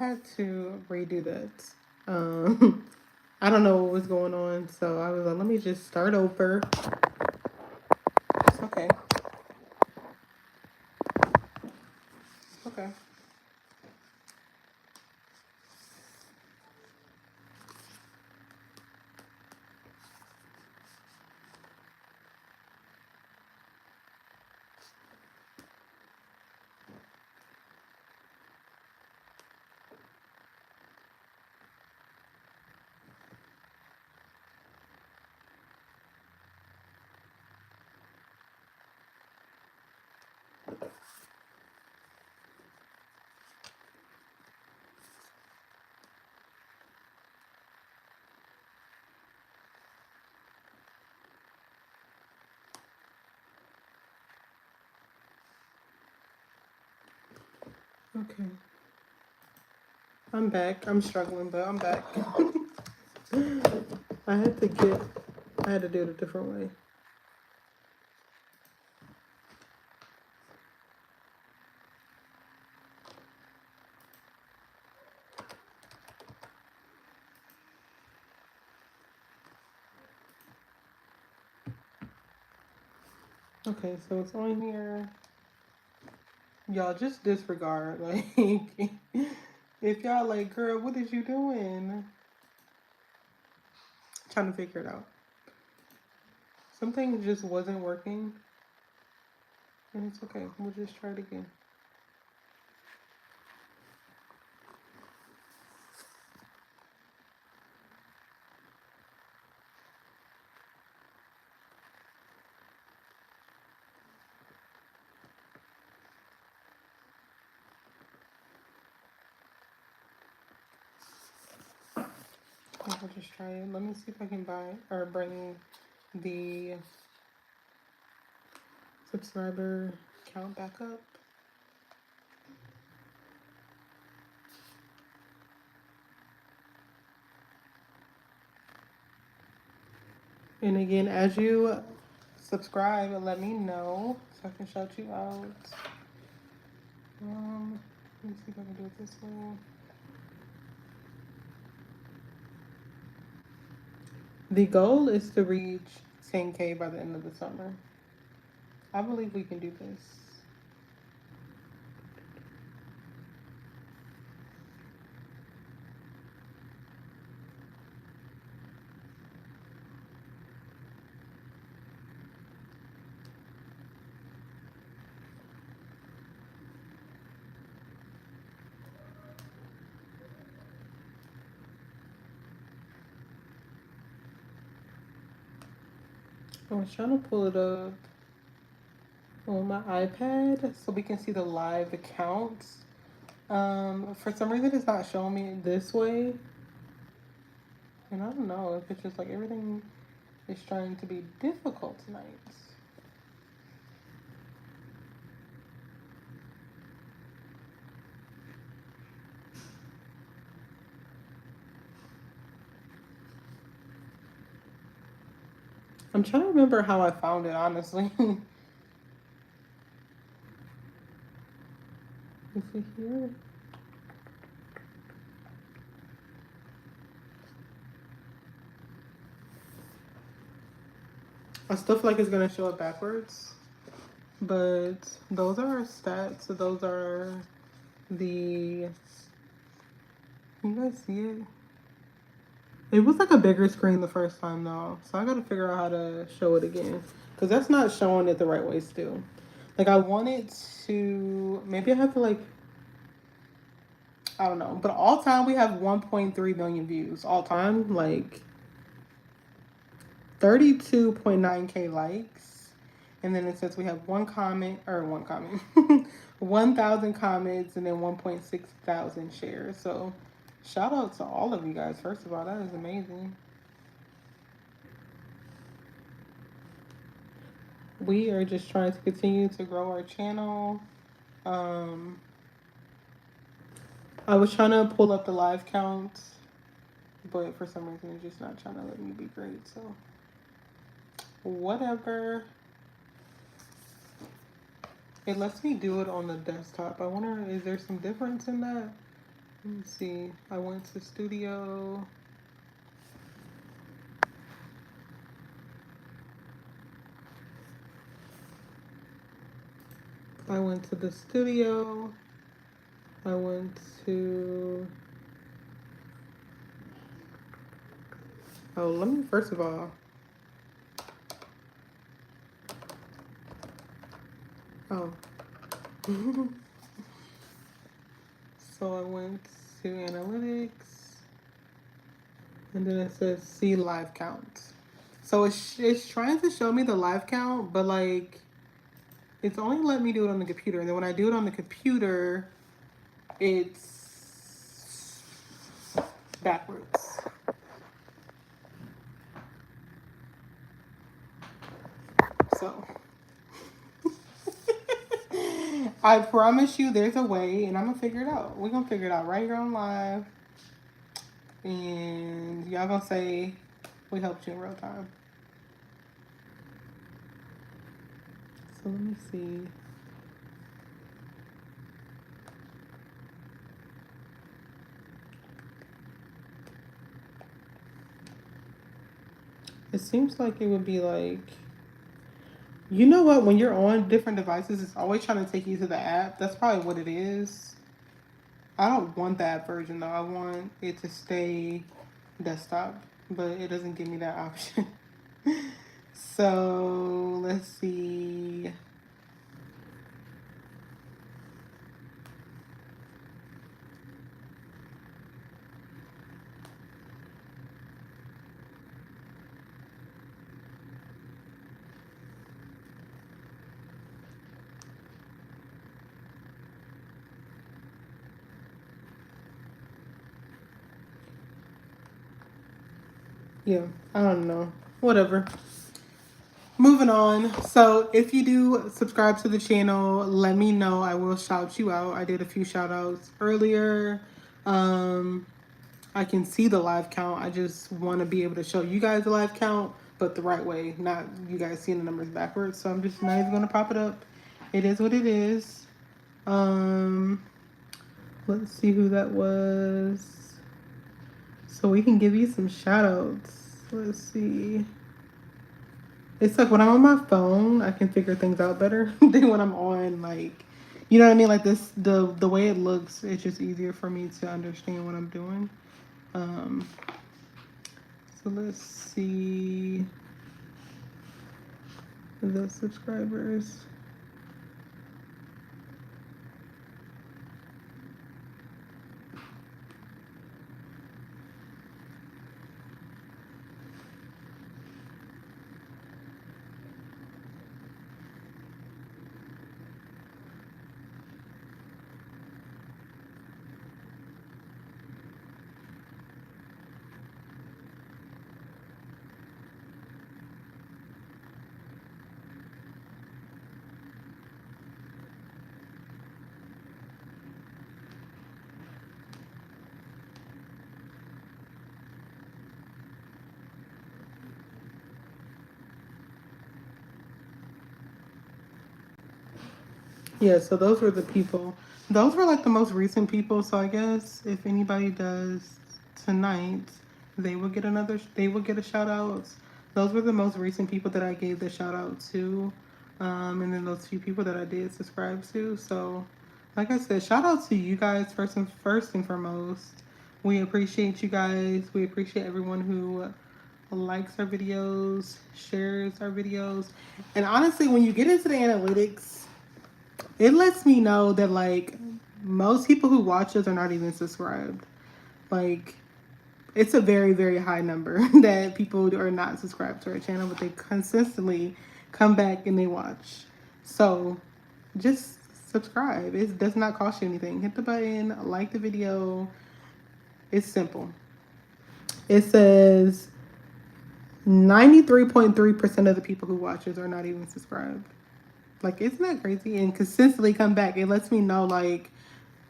I had to redo that. I don't know what was going on, so I was like, let me just start over. It's okay. Okay. Okay. I'm back. I'm struggling, but I'm back. I had to get, I had to do it a different way. Okay, so it's on here. Y'all just disregard. Like, if y'all like, girl, what is you doing? Trying to figure it out. Some things just wasn't working, and it's okay. We'll just try it again. I'll just try it. Let me see if I can buy or bring the subscriber count back up. And again, as you subscribe, let me know so I can shout you out. Let me see if I can do it this way. The goal is to reach 10K by the end of the summer. I believe we can do this. I was trying to pull it up on my iPad so we can see the live accounts. For some reason, it's not showing me this way. And I don't know if it's just like everything is trying to be difficult tonight. I'm trying to remember how I found it, honestly. Is it here? I still feel like it's gonna show up backwards, but those are our stats. So those are the. Can you guys see it? It was like a bigger screen the first time though, so I gotta figure out how to show it again because that's not showing it the right way still. Like I wanted to, maybe I have to like, I don't know, but all time we have 1.3 million views all time, like 32.9K likes. And then it says we have one comment, 1,000 comments, and then 1.6 thousand shares. So shout out to all of you guys. First of all, that is amazing. We are just trying to continue to grow our channel. Um, I was trying to pull up the live counts, but for some reason it's just not trying to let me be great. So whatever. It lets me do it on the desktop. I wonder, is there some difference in that? Let me see. I went to studio. I went to the studio. I went to. Oh, let me first of all. Oh. So I went to analytics, and then it says see live count. So it's trying to show me the live count, but like it's only letting me do it on the computer. And then when I do it on the computer, it's backwards. So I promise you there's a way, and I'm gonna figure it out. We're gonna figure it out right here on live. And y'all gonna say we helped you in real time. So let me see. It seems like it would be like, you know what? When you're on different devices, it's always trying to take you to the app. That's probably what it is. I don't want the app version though. I want it to stay desktop, but it doesn't give me that option. So let's see. Yeah, I don't know. Whatever. Moving on. So if you do subscribe to the channel, let me know. I will shout you out. I did a few shout outs earlier. Um, I can see the live count. I just want to be able to show you guys the live count, but the right way, not you guys seeing the numbers backwards. So I'm just not even going to pop it up. It is what it is. Um, let's see who that was. So we can give you some shout outs. Let's see. It's like when I'm on my phone, I can figure things out better than when I'm on like, you know what I mean? Like this, the way it looks, it's just easier for me to understand what I'm doing. Um, so let's see the subscribers. Yeah, so those were the people. Those were like the most recent people. So I guess if anybody does tonight, they will get a shout out. Those were the most recent people that I gave the shout out to. And then those few people that I did subscribe to. So like I said, shout out to you guys first and foremost. We appreciate you guys. We appreciate everyone who likes our videos, shares our videos. And honestly, when you get into the analytics, it lets me know that like most people who watch us are not even subscribed. Like it's a very, very high number that people are not subscribed to our channel, but they consistently come back and they watch. So just subscribe. It does not cost you anything. Hit the button, like the video. It's simple. It says 93.3% of the people who watch us are not even subscribed. Like, isn't that crazy? And consistently come back. It lets me know, like,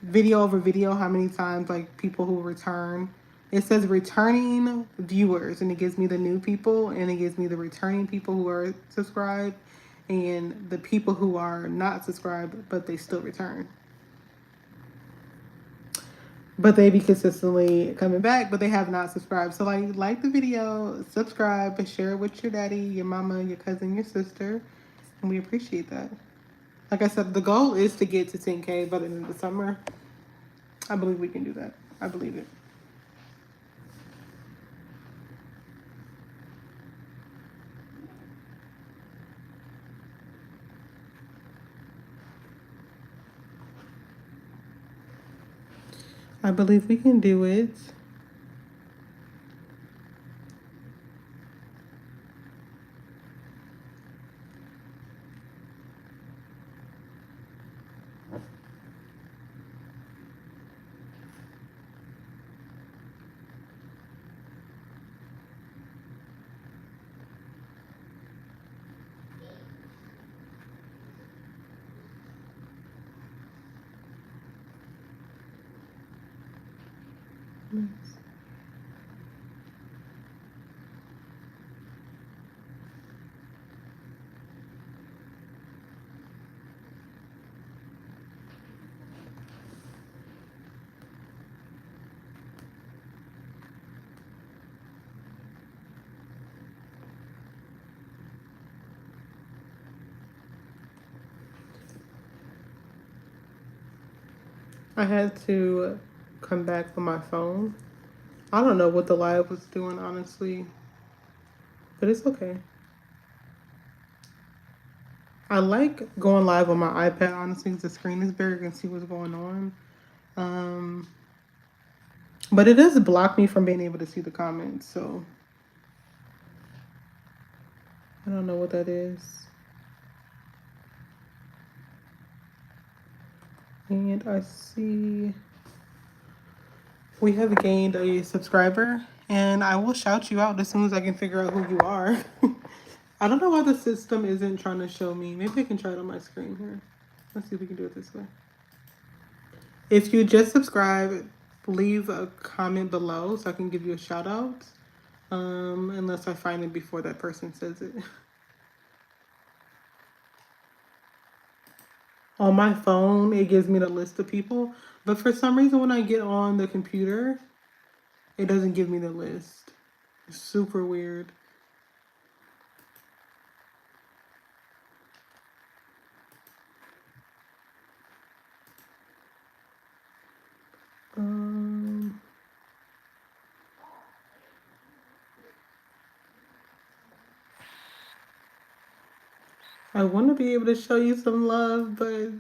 video over video, how many times, like, people who return. It says returning viewers, and it gives me the new people, and it gives me the returning people who are subscribed, and the people who are not subscribed, but they still return. but they be consistently coming back, but they have not subscribed. So like the video, subscribe, and share it with your daddy, your mama, your cousin, your sister, and we appreciate that. Like I said, the goal is to get to 10K by the end of the summer. I believe we can do that. I believe it. I believe we can do it. I had to come back on my phone. I don't know what the live was doing, honestly, but it's okay. I like going live on my iPad, honestly, because the screen is bigger and see what's going on. But it does block me from being able to see the comments, so I don't know what that is. And I see we have gained a subscriber, and I will shout you out as soon as I can figure out who you are. I don't know why the system isn't trying to show me. Maybe I can try it on my screen here. Let's see if we can do it this way. If you just subscribe, leave a comment below so I can give you a shout out. Unless I find it before that person says it. On my phone, it gives me the list of people. But for some reason, when I get on the computer, it doesn't give me the list. It's super weird. I want to be able to show you some love, but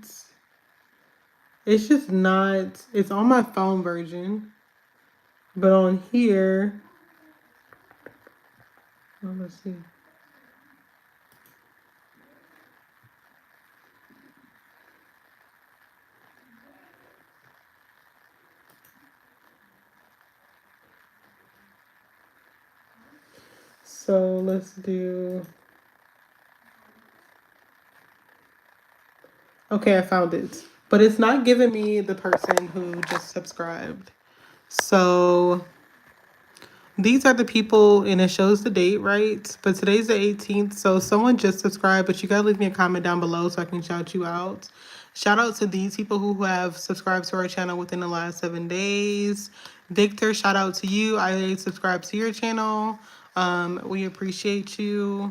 it's just not. It's on my phone version, but on here, oh, let's see. So let's do. Okay, I found it. But it's not giving me the person who just subscribed. So these are the people, and it shows the date, right? But today's the 18th, so someone just subscribed, but you gotta leave me a comment down below so I can shout you out. Shout out to these people who have subscribed to our channel within the last 7 days. Victor, shout out to you. I subscribed to your channel. We appreciate you.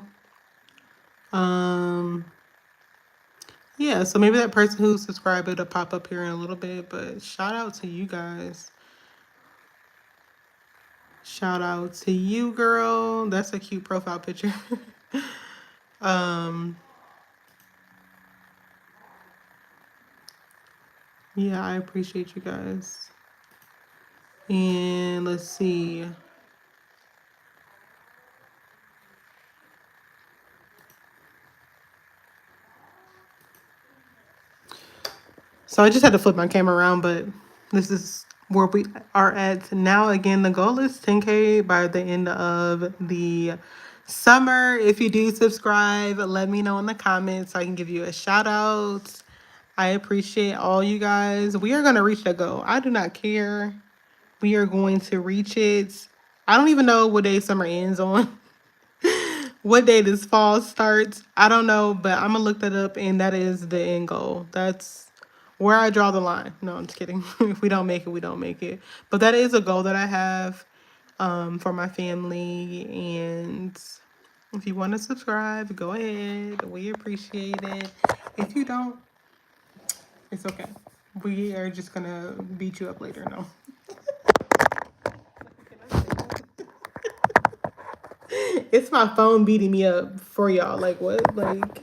Yeah, so maybe that person who subscribed, it'll pop up here in a little bit, but shout out to you guys. Shout out to you, girl. That's a cute profile picture. Yeah, I appreciate you guys. And let's see. So I just had to flip my camera around, but this is where we are at now. Again, the goal is 10K by the end of the summer. If you do subscribe, let me know in the comments so I can give you a shout out. I appreciate all you guys. We are going to reach that goal. I do not care. We are going to reach it. I don't even know what day summer ends on. What day this fall starts. I don't know, but I'm going to look that up, and that is the end goal. That's where I draw the line. No, I'm just kidding. If we don't make it, we don't make it. But that is a goal that I have for my family. And if you want to subscribe, go ahead. We appreciate it. If you don't, it's okay. We are just going to beat you up later. No. It's my phone beating me up for y'all. Like, what? Like,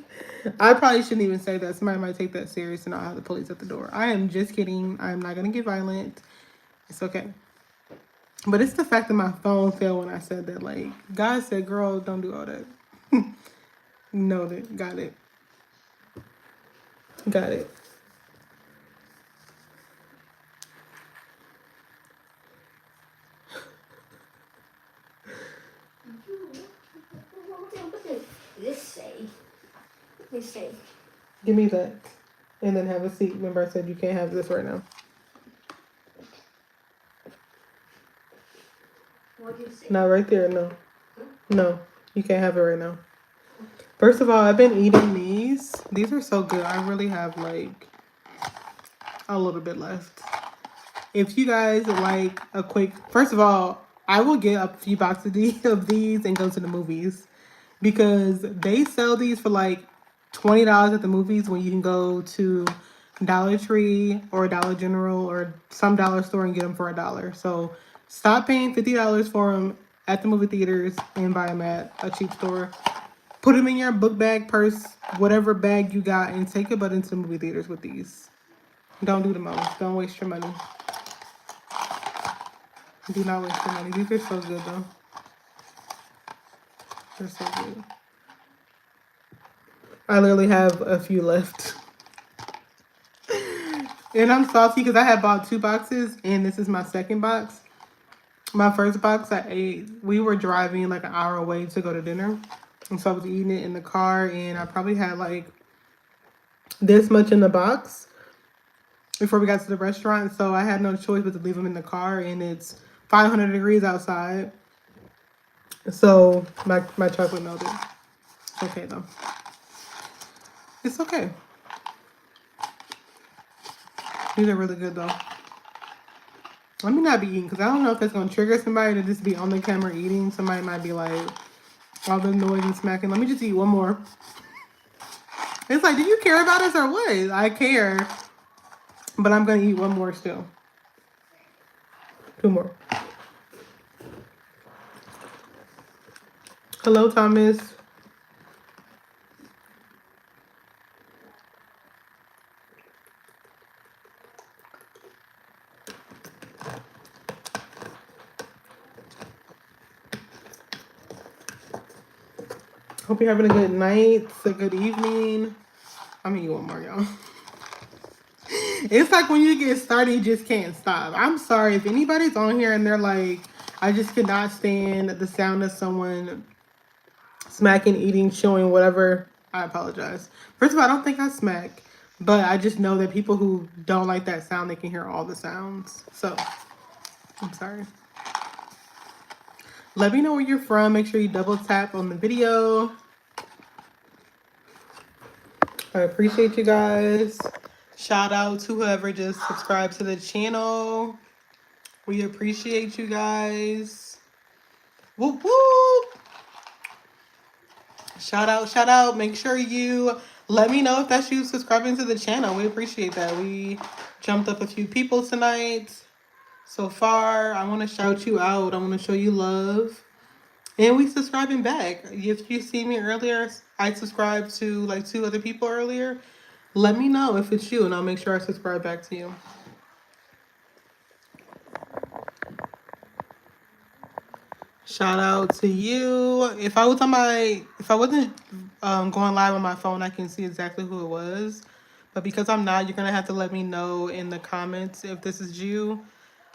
I probably shouldn't even say that. Somebody might take that serious and I'll have the police at the door. I am just kidding. I'm not going to get violent. It's okay. But it's the fact that my phone fell when I said that. Like, God said, girl, don't do all that. Noted. Got it. Got it. This say. This say. Give me that. And then have a seat. Remember I said you can't have this right now. What do you say? Not right there, no. No, you can't have it right now. First of all, I've been eating these. These are so good. I really have like a little bit left. If you guys like a quick, first of all, I will get a few boxes of these and go to the movies because they sell these for like $20 at the movies when you can go to Dollar Tree or Dollar General or some dollar store and get them for $1. So stop paying $50 for them at the movie theaters and buy them at a cheap store. Put them in your book bag, purse, whatever bag you got, and take your butt into the movie theaters with these. Don't do the most. Don't waste your money. Do not waste your money. These are so good, though. They're so good. I literally have a few left. And I'm salty because I had bought 2 boxes, and this is my second box. My first box I ate, we were driving like an hour away to go to dinner. And so I was eating it in the car, and I probably had like this much in the box before we got to the restaurant. So I had no choice but to leave them in the car, and it's 500 degrees outside. So my chocolate melted. It's okay though. It's okay. These are really good though. Let me not be eating because I don't know if it's going to trigger somebody to just be on the camera eating. Somebody might be like, all the noise and smacking. Let me just eat one more. It's like, do you care about us or what? I care. But I'm going to eat one more still. 2 more. Hello, Thomas. Hope you're having a good night, a good evening. I'm going to eat one more, y'all. It's like when you get started, you just can't stop. I'm sorry if anybody's on here and they're like, I just could not stand the sound of someone smacking, eating, chewing, whatever. I apologize. First of all, I don't think I smack, but I just know that people who don't like that sound, they can hear all the sounds. So, I'm sorry. Let me know where you're from. Make sure you double tap on the video. I appreciate you guys. Shout out to whoever just subscribed to the channel. We appreciate you guys. Whoop whoop. Shout out, shout out. Make sure you let me know if that's you subscribing to the channel. We appreciate that. We jumped up a few people tonight. So far, I want to shout you out. I want to show you love. And we subscribing back. If you see me earlier, I subscribed to like 2 other people earlier. Let me know if it's you and I'll make sure I subscribe back to you. Shout out to you. If I wasn't going live on my phone, I can see exactly who it was. But because I'm not, you're gonna have to let me know in the comments if this is you.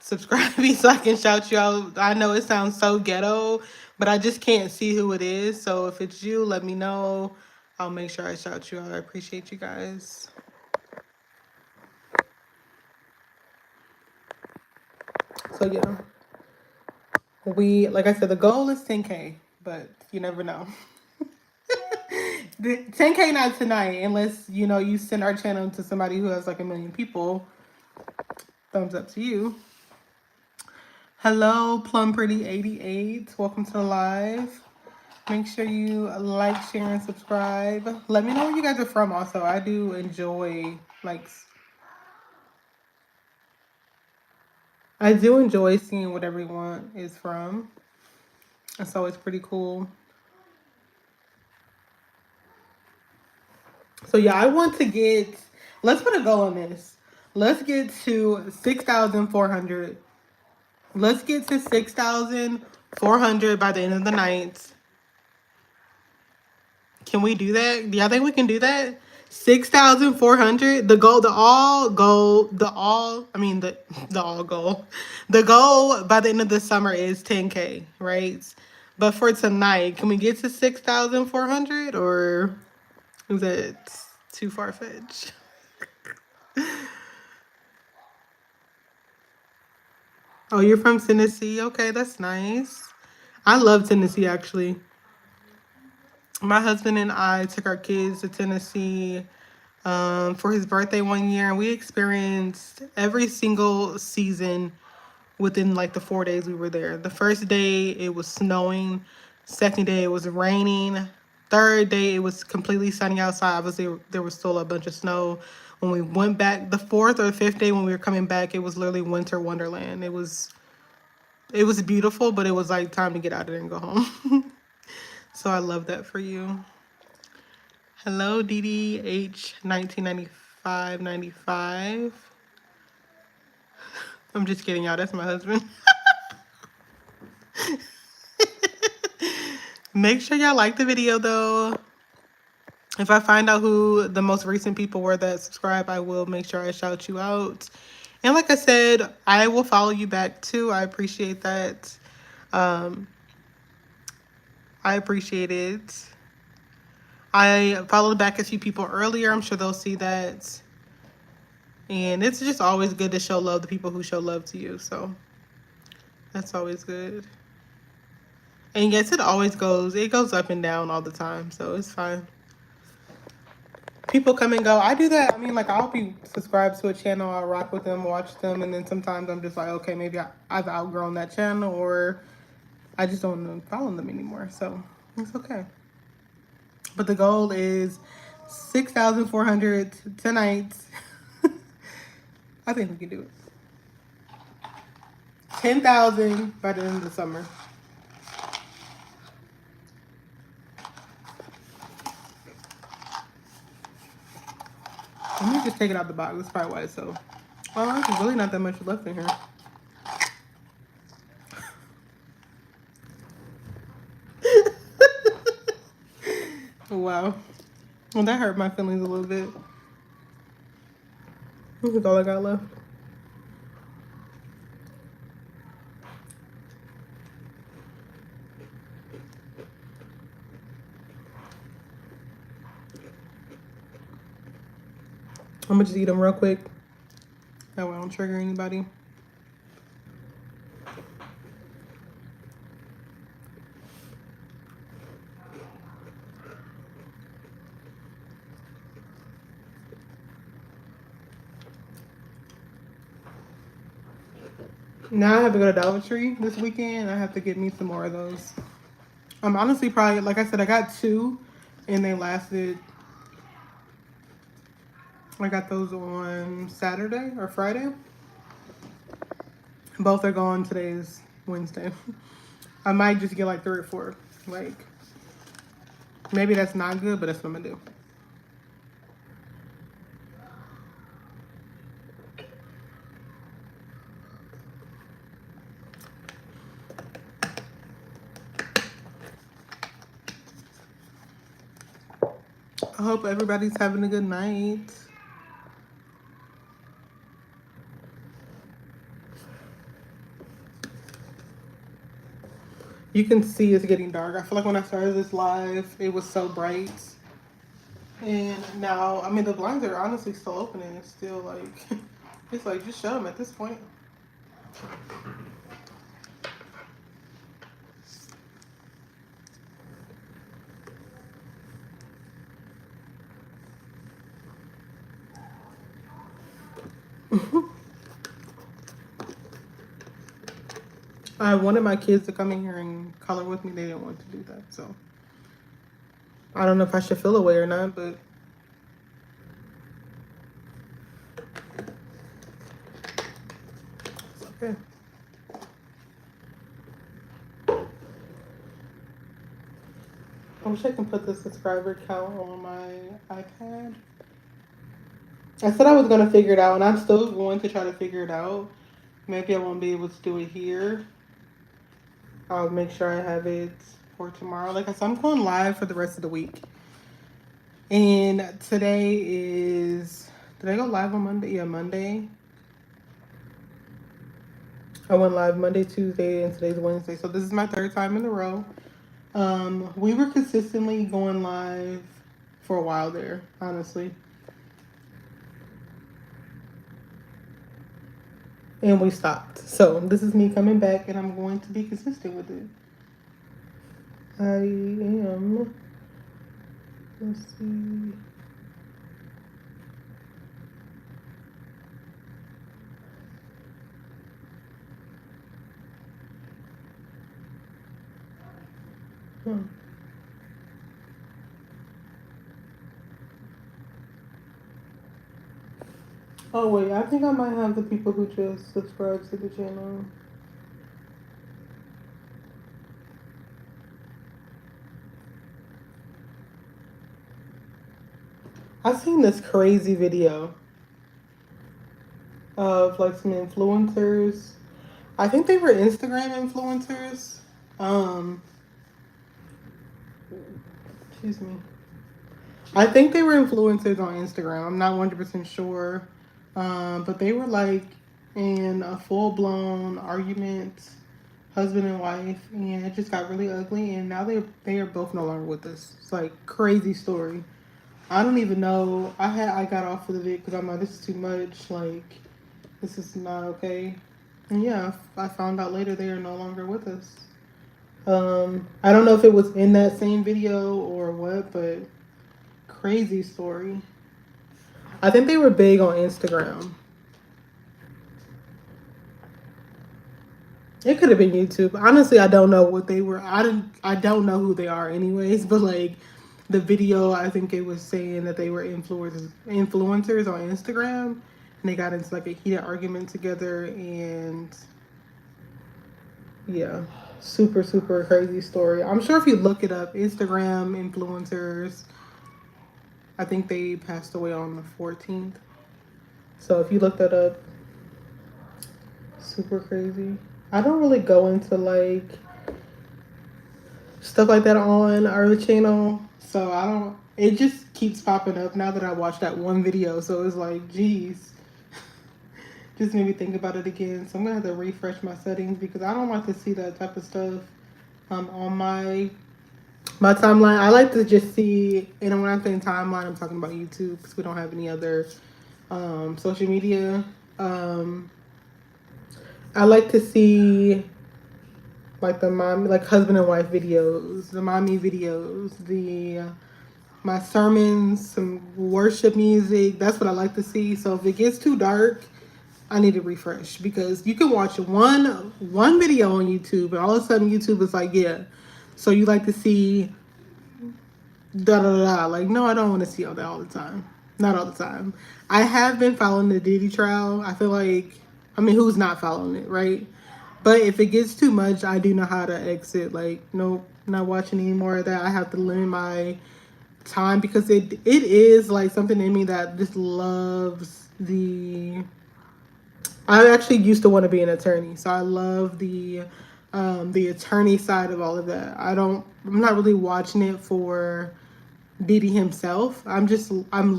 Subscribe me so I can shout you out. I know it sounds so ghetto, but I just can't see who it is. So if it's you, let me know. I'll make sure I shout you out. I appreciate you guys. So yeah. Like I said, the goal is 10K, but you never know. 10K not tonight, unless you know you send our channel to somebody who has like 1,000,000 people. Thumbs up to you. Hello, Plum Pretty 88. Welcome to the live. Make sure you like, share, and subscribe. Let me know where you guys are from. Also, I do enjoy I do enjoy seeing what everyone is from. It's always pretty cool. So yeah, I want to get. Let's put a goal on this. Let's get to 6,400. Let's get to 6,400 by the end of the night. Can we do that? Do y'all think we can do that? 6,400. The goal, the all goal, the all. I mean the all goal. The goal by the end of the summer is 10K, right? But for tonight, can we get to 6,400 or is that too far fetched? Oh, you're from Tennessee. Okay, that's nice. I love Tennessee actually. My husband and I took our kids to Tennessee for his birthday one year, and we experienced every single season within like the 4 days we were there. The first day it was snowing, second day it was raining, third day it was completely sunny outside. Obviously, there was still a bunch of snow. When we went back, the fourth or fifth day when we were coming back, it was literally winter wonderland. It was beautiful, but it was like time to get out of there and go home. So I love that for you. Hello, DDH 1995. I'm just kidding, y'all. That's my husband. Make sure y'all like the video, though. If I find out who the most recent people were that subscribe, I will make sure I shout you out. And like I said, I will follow you back, too. I appreciate that. I appreciate it. I followed back a few people earlier. I'm sure they'll see that. And it's just always good to show love to people who show love to you. So that's always good. And yes, it goes up and down all the time. So it's fine. People come and go. I do that. I mean, like, I'll be subscribed to a channel. I'll rock with them, watch them. And then sometimes I'm just like, okay, maybe I've outgrown that channel or I just don't follow them anymore. So it's okay. But the goal is 6,400 tonight. I think we can do it. 10,000 by the end of the summer. Let me just take it out the box. That's probably why it's so. Oh, there's really not that much left in here. Wow. Well, that hurt my feelings a little bit. This is all I got left. I'm gonna just eat them real quick. That way I don't trigger anybody. Now I have to go to Dollar Tree this weekend. I have to get me some more of those. I'm honestly probably, like I said, I got 2 and they lasted. I got those on Saturday or Friday. Both are gone. Today's Wednesday. I might just get like 3 or 4. Like, maybe that's not good, but that's what I'm gonna do. I hope everybody's having a good night. You can see it's getting dark. I feel like when I started this live, it was so bright. And now, I mean, the blinds are honestly still open and it's still like, it's like, just shut them at this point. I wanted my kids to come in here and color with me. They didn't want to do that, so I don't know if I should feel away or not, but it's okay. I wish I can put the subscriber count on my iPad. I said I was gonna figure it out, and I'm still going to try to figure it out. Maybe I won't be able to do it here. I'll make sure I have it for tomorrow. Like I said, I'm going live for the rest of the week. And today is, did I go live on Monday? Yeah, Monday. I went live Monday, Tuesday, and today's Wednesday. So this is my third time in a row. We were consistently going live for a while there, honestly. And we stopped. So this is me coming back, and I'm going to be consistent with it. I am. Let's see. Oh wait, I think I might have the people who just subscribed to the channel. I seen this crazy video of like some influencers. I think they were Instagram influencers. Excuse me. I think they were influencers on Instagram. I'm not 100% sure. But they were like in a full blown argument, husband and wife, and it just got really ugly. And now they are both no longer with us. It's like crazy story. I don't even know. I got off of the vid because I'm like, this is too much. Like, this is not okay. And yeah, I found out later they are no longer with us. I don't know if it was in that same video or what, but crazy story. I think they were big on Instagram. It could have been YouTube. Honestly, I don't know what they were. I don't know who they are anyways, but like the video, I think it was saying that they were influencers on Instagram, and they got into like a heated argument together, and yeah, super super crazy story. I'm sure if you look it up, Instagram influencers, I think they passed away on the 14th. So if you look that up, super crazy. I don't really go into like stuff like that on our channel, so I don't. It just keeps popping up now that I watched that one video. So it's like, geez, just made me think about it again. So I'm gonna have to refresh my settings because I don't like to see that type of stuff on my timeline. I like to just see, and when I'm saying timeline, I'm talking about YouTube because we don't have any other social media. I like to see like the mom, like husband and wife videos, the mommy videos, my sermons, some worship music. That's what I like to see. So if it gets too dark, I need to refresh because you can watch one video on YouTube and all of a sudden YouTube is like, yeah. So you like to see da da da. Like, no, I don't want to see all that all the time. Not all the time. I have been following the Diddy trial. I feel like, I mean, who's not following it, right? But if it gets too much, I do know how to exit. Like, nope, not watching any more of that. I have to limit my time because it is like something in me that just loves the. I actually used to want to be an attorney, so I love the attorney side of all of that. I'm not really watching it for Diddy himself. I'm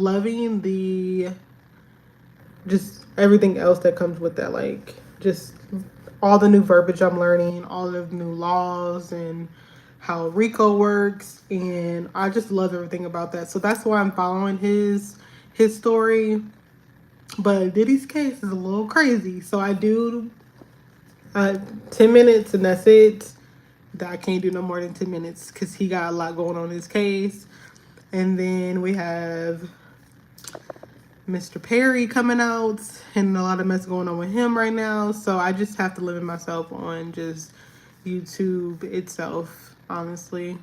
loving just everything else that comes with that, like just all the new verbiage I'm learning, all of the new laws and how RICO works, and I just love everything about that. So that's why I'm following his story. But Diddy's case is a little crazy, so I do 10 minutes and that's it. I can't do no more than 10 minutes because he got a lot going on in his case. And then we have Mr. Perry coming out and a lot of mess going on with him right now. So I just have to limit myself on just YouTube itself, honestly.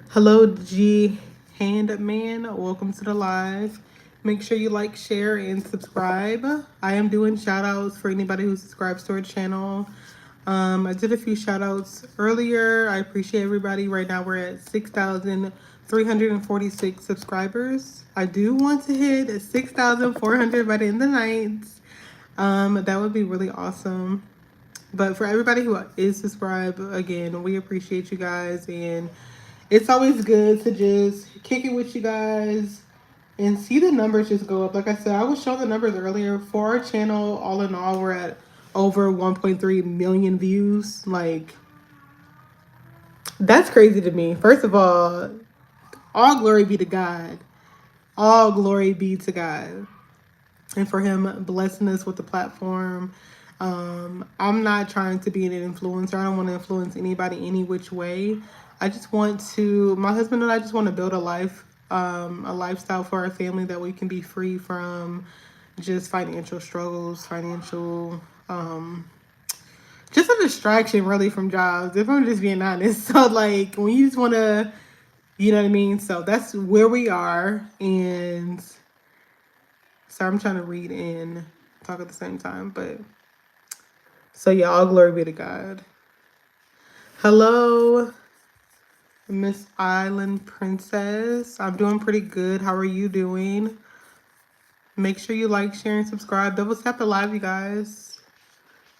Hello, G Hand Man. Welcome to the live. Make sure you like, share, and subscribe. I am doing shout outs for anybody who subscribes to our channel. I did a few shout outs earlier. I appreciate everybody. Right now we're at 6,346 subscribers. I do want to hit 6,400 by the end of the night. That would be really awesome. But for everybody who is subscribed, again, we appreciate you guys. And it's always good to just kick it with you guys and see the numbers just go up. Like I said, I was showing the numbers earlier. For our channel, all in all, we're at over 1.3 million views. Like, that's crazy to me. First of all glory be to God. All glory be to God. And for him blessing us with the platform. I'm not trying to be an influencer. I don't want to influence anybody any which way. I just want to, my husband and I just want to build a lifestyle for our family that we can be free from just financial struggles, just a distraction really from jobs, if I'm just being honest. So like when you just want to, you know what I mean? So that's where we are. And so I'm trying to read and talk at the same time, but so yeah, all glory be to God. Hello, Miss Island Princess. I'm doing pretty good. How are you doing? Make sure you like, share, and subscribe. Double tap the live, you guys.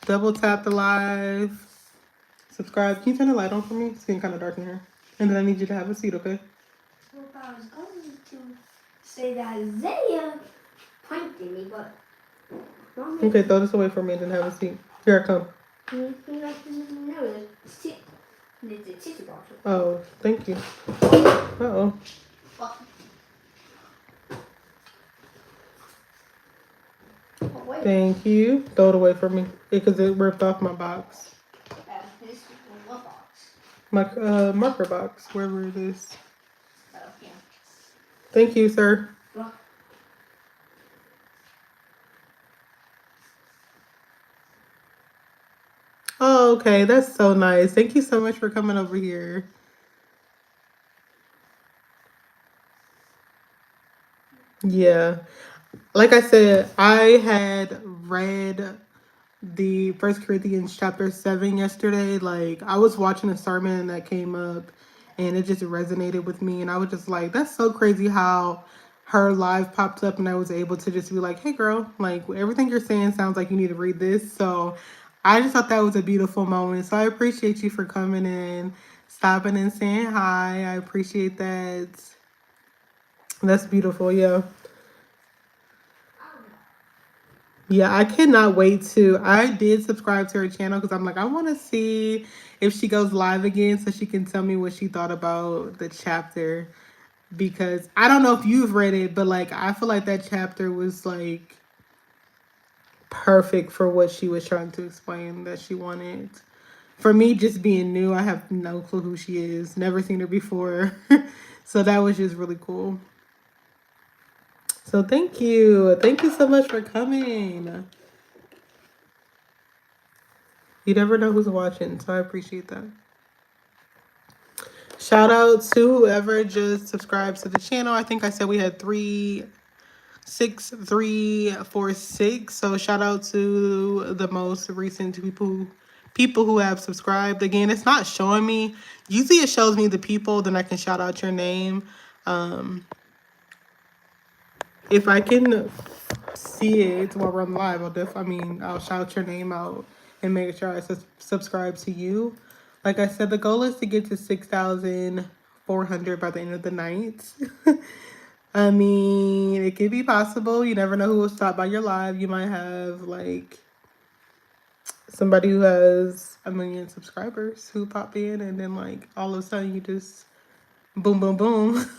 Double tap the live. Subscribe. Can you turn the light on for me? It's getting kind of dark in here. And then I need you to have a seat, okay? Well, I was going to say that Isaiah pointed me, but Okay, throw this away for me and then have a seat. Here I come. No, it's a tissue bottle. Oh, thank you. Uh-oh. Oh, wait. Thank you. Throw it away for me because it ripped off my box. This is what box? My marker box, wherever it is. Oh, yeah. Thank you, sir. Well, Oh, okay. That's so nice. Thank you so much for coming over here. Yeah. Like I said, I had read the First Corinthians chapter 7 yesterday. Like I was watching a sermon that came up and it just resonated with me. And I was just like, that's so crazy how her live popped up and I was able to just be like, hey girl, like everything you're saying sounds like you need to read this. So I just thought that was a beautiful moment. So I appreciate you for coming in, stopping and saying hi. I appreciate that. That's beautiful. Yeah. Yeah, I cannot wait to. I did subscribe to her channel because I'm like, I want to see if she goes live again so she can tell me what she thought about the chapter. Because I don't know if you've read it, but like, I feel like that chapter was like perfect for what she was trying to explain that she wanted. For me, just being new, I have no clue who she is, never seen her before. So that was just really cool. So thank you. Thank you so much for coming. You never know who's watching, so I appreciate that. Shout out to whoever just subscribed to the channel. I think I said we had 36346. So shout out to the most recent people who have subscribed. Again, it's not showing me. Usually it shows me the people, then I can shout out your name. If I can see it while we're on live, I'll shout your name out and make sure I subscribe to you. Like I said, the goal is to get to 6,400 by the end of the night. I mean, it could be possible. You never know who will stop by your live. You might have like somebody who has 1 million subscribers who pop in and then like all of a sudden you just boom, boom, boom.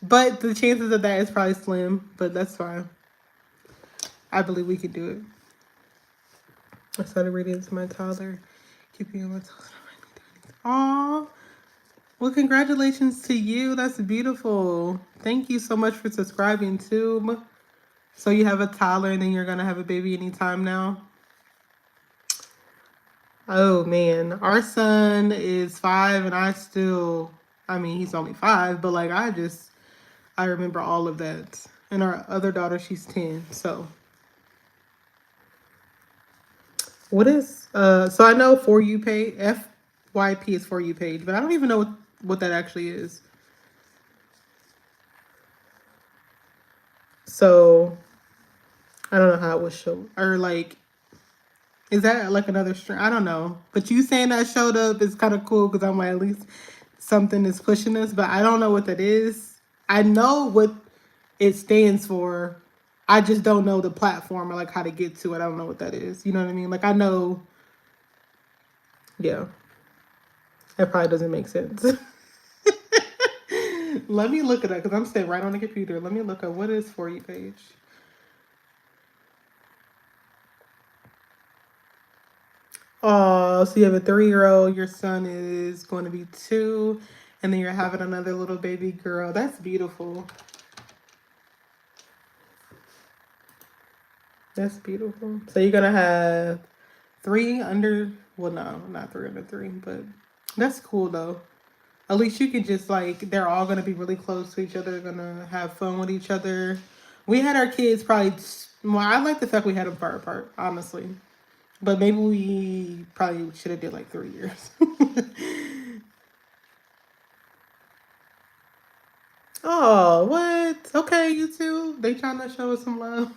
But the chances of that is probably slim, but that's fine. I believe we can do it. I started reading to my toddler. Keeping on my toes. Aww. Well, congratulations to you. That's beautiful. Thank you so much for subscribing too. So you have a toddler and then you're gonna have a baby anytime now. Oh man, our son is 5 and I mean, he's only 5, but like I remember all of that. And our other daughter, she's 10. So what is, so I know For You page, FYP is For You page, but I don't even know what that actually is. So I don't know how it was shown. Or like, is that like another string? I don't know. But you saying that showed up is kind of cool because I'm like, at least something is pushing us, but I don't know what that is. I know what it stands for. I just don't know the platform or like how to get to it. I don't know what that is. You know what I mean? Like I know, yeah, that probably doesn't make sense. Let me look it up because I'm sitting right on the computer. Let me look up what is For You page. Oh, so you have a 3-year-old. Your son is going to be 2, and then you're having another little baby girl. That's beautiful. That's beautiful. So you're gonna have 3 under. Well, no, not 3 under 3, but that's cool though. At least you can just like they're all gonna be really close to each other. They're gonna have fun with each other. We had our kids probably. Well, I like the fact we had them far apart, honestly. But maybe we probably should have did like 3 years. Oh, what? Okay, you two. They trying to show us some love.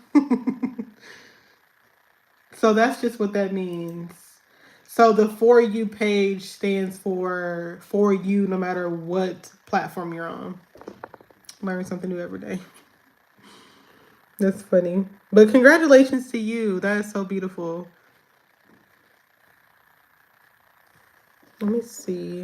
So that's just what that means. So the For You page stands for you no matter what platform you're on. Learn something new every day. That's funny. But congratulations to you. That is so beautiful. Let me see.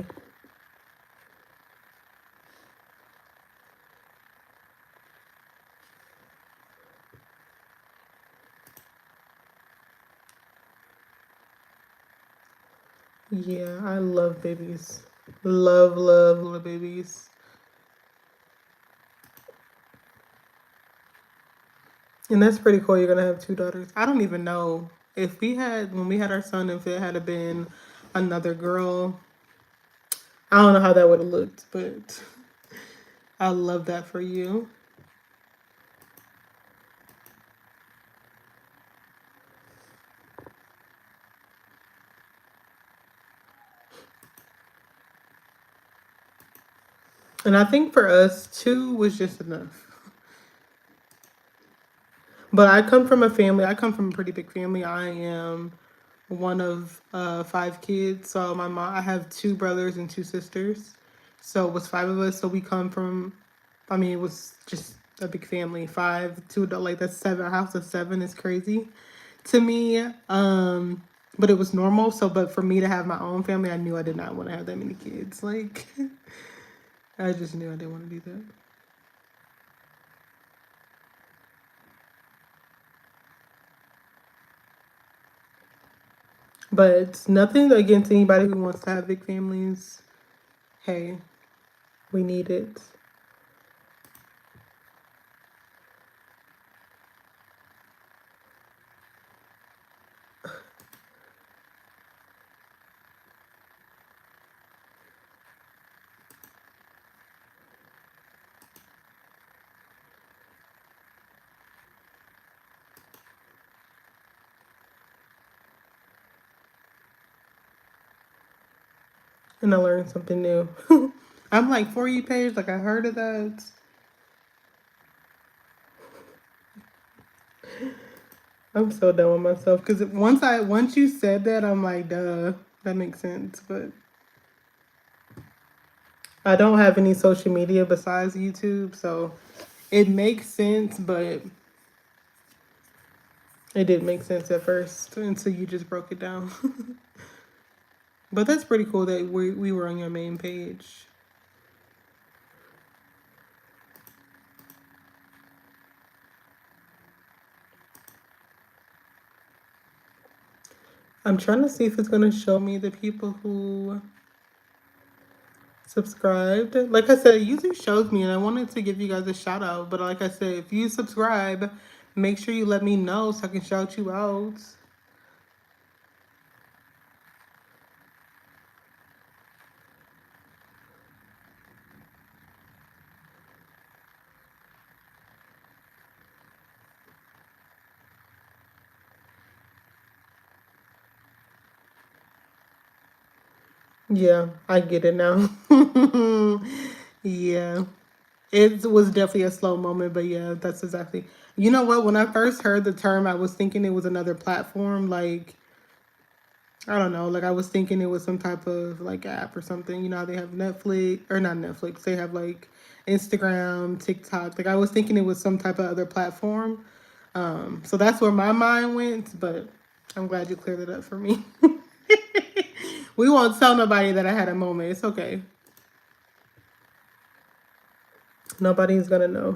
Yeah, I love babies. Love, love, love babies. And that's pretty cool. You're gonna have 2 daughters. I don't even know if when we had our son, if it had been another girl. I don't know how that would have looked, but I love that for you. And I think for us, 2 was just enough. But I come from a pretty big family. I am one of 5 kids. So I have 2 brothers and 2 sisters. So it was 5 of us. So we come from, I mean, it was just a big family. 5, 2 adult, like that's 7. A house of 7 is crazy to me. But it was normal. So, but for me to have my own family, I knew I did not want to have that many kids. Like, I just knew I didn't want to do that. But nothing against anybody who wants to have big families. Hey, we need it. And I learned something new. I'm like, For You page, like I heard of that. I'm so done with myself because once you said that, I'm like, duh, that makes sense. But I don't have any social media besides YouTube, so it makes sense, but it didn't make sense at first until you just broke it down. But that's pretty cool that we were on your main page. I'm trying to see if it's gonna show me the people who subscribed. Like I said, it usually shows me, and I wanted to give you guys a shout out. But like I said, if you subscribe, make sure you let me know so I can shout you out. Yeah, I get it now. Yeah. It was definitely a slow moment, but yeah, that's exactly. You know what? When I first heard the term, I was thinking it was another platform. Like, I don't know. Like, I was thinking it was some type of like app or something. You know, how they have Netflix or not Netflix. They have like Instagram, TikTok. Like, I was thinking it was some type of other platform. So that's where my mind went. But I'm glad you cleared it up for me. We won't tell nobody that I had a moment. It's okay. Nobody's gonna know.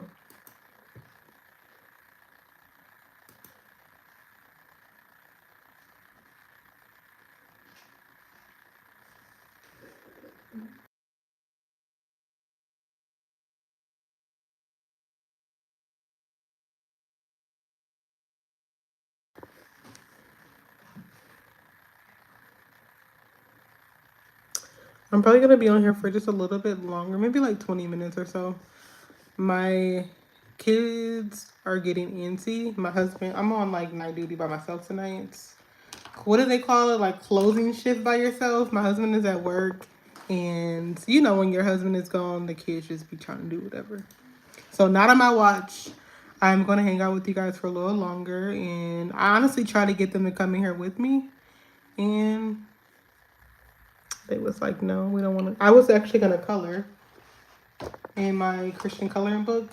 I'm probably gonna be on here for just a little bit longer, maybe like 20 minutes or so. My kids are getting antsy. My husband, I'm on like night duty by myself tonight. What do they call it? Like closing shift by yourself. My husband is at work, and you know when your husband is gone, the kids just be trying to do whatever. So not on my watch. I'm gonna hang out with you guys for a little longer, and I honestly try to get them to come in here with me, and they was like, no, we don't want to. I was actually gonna color in my Christian coloring book,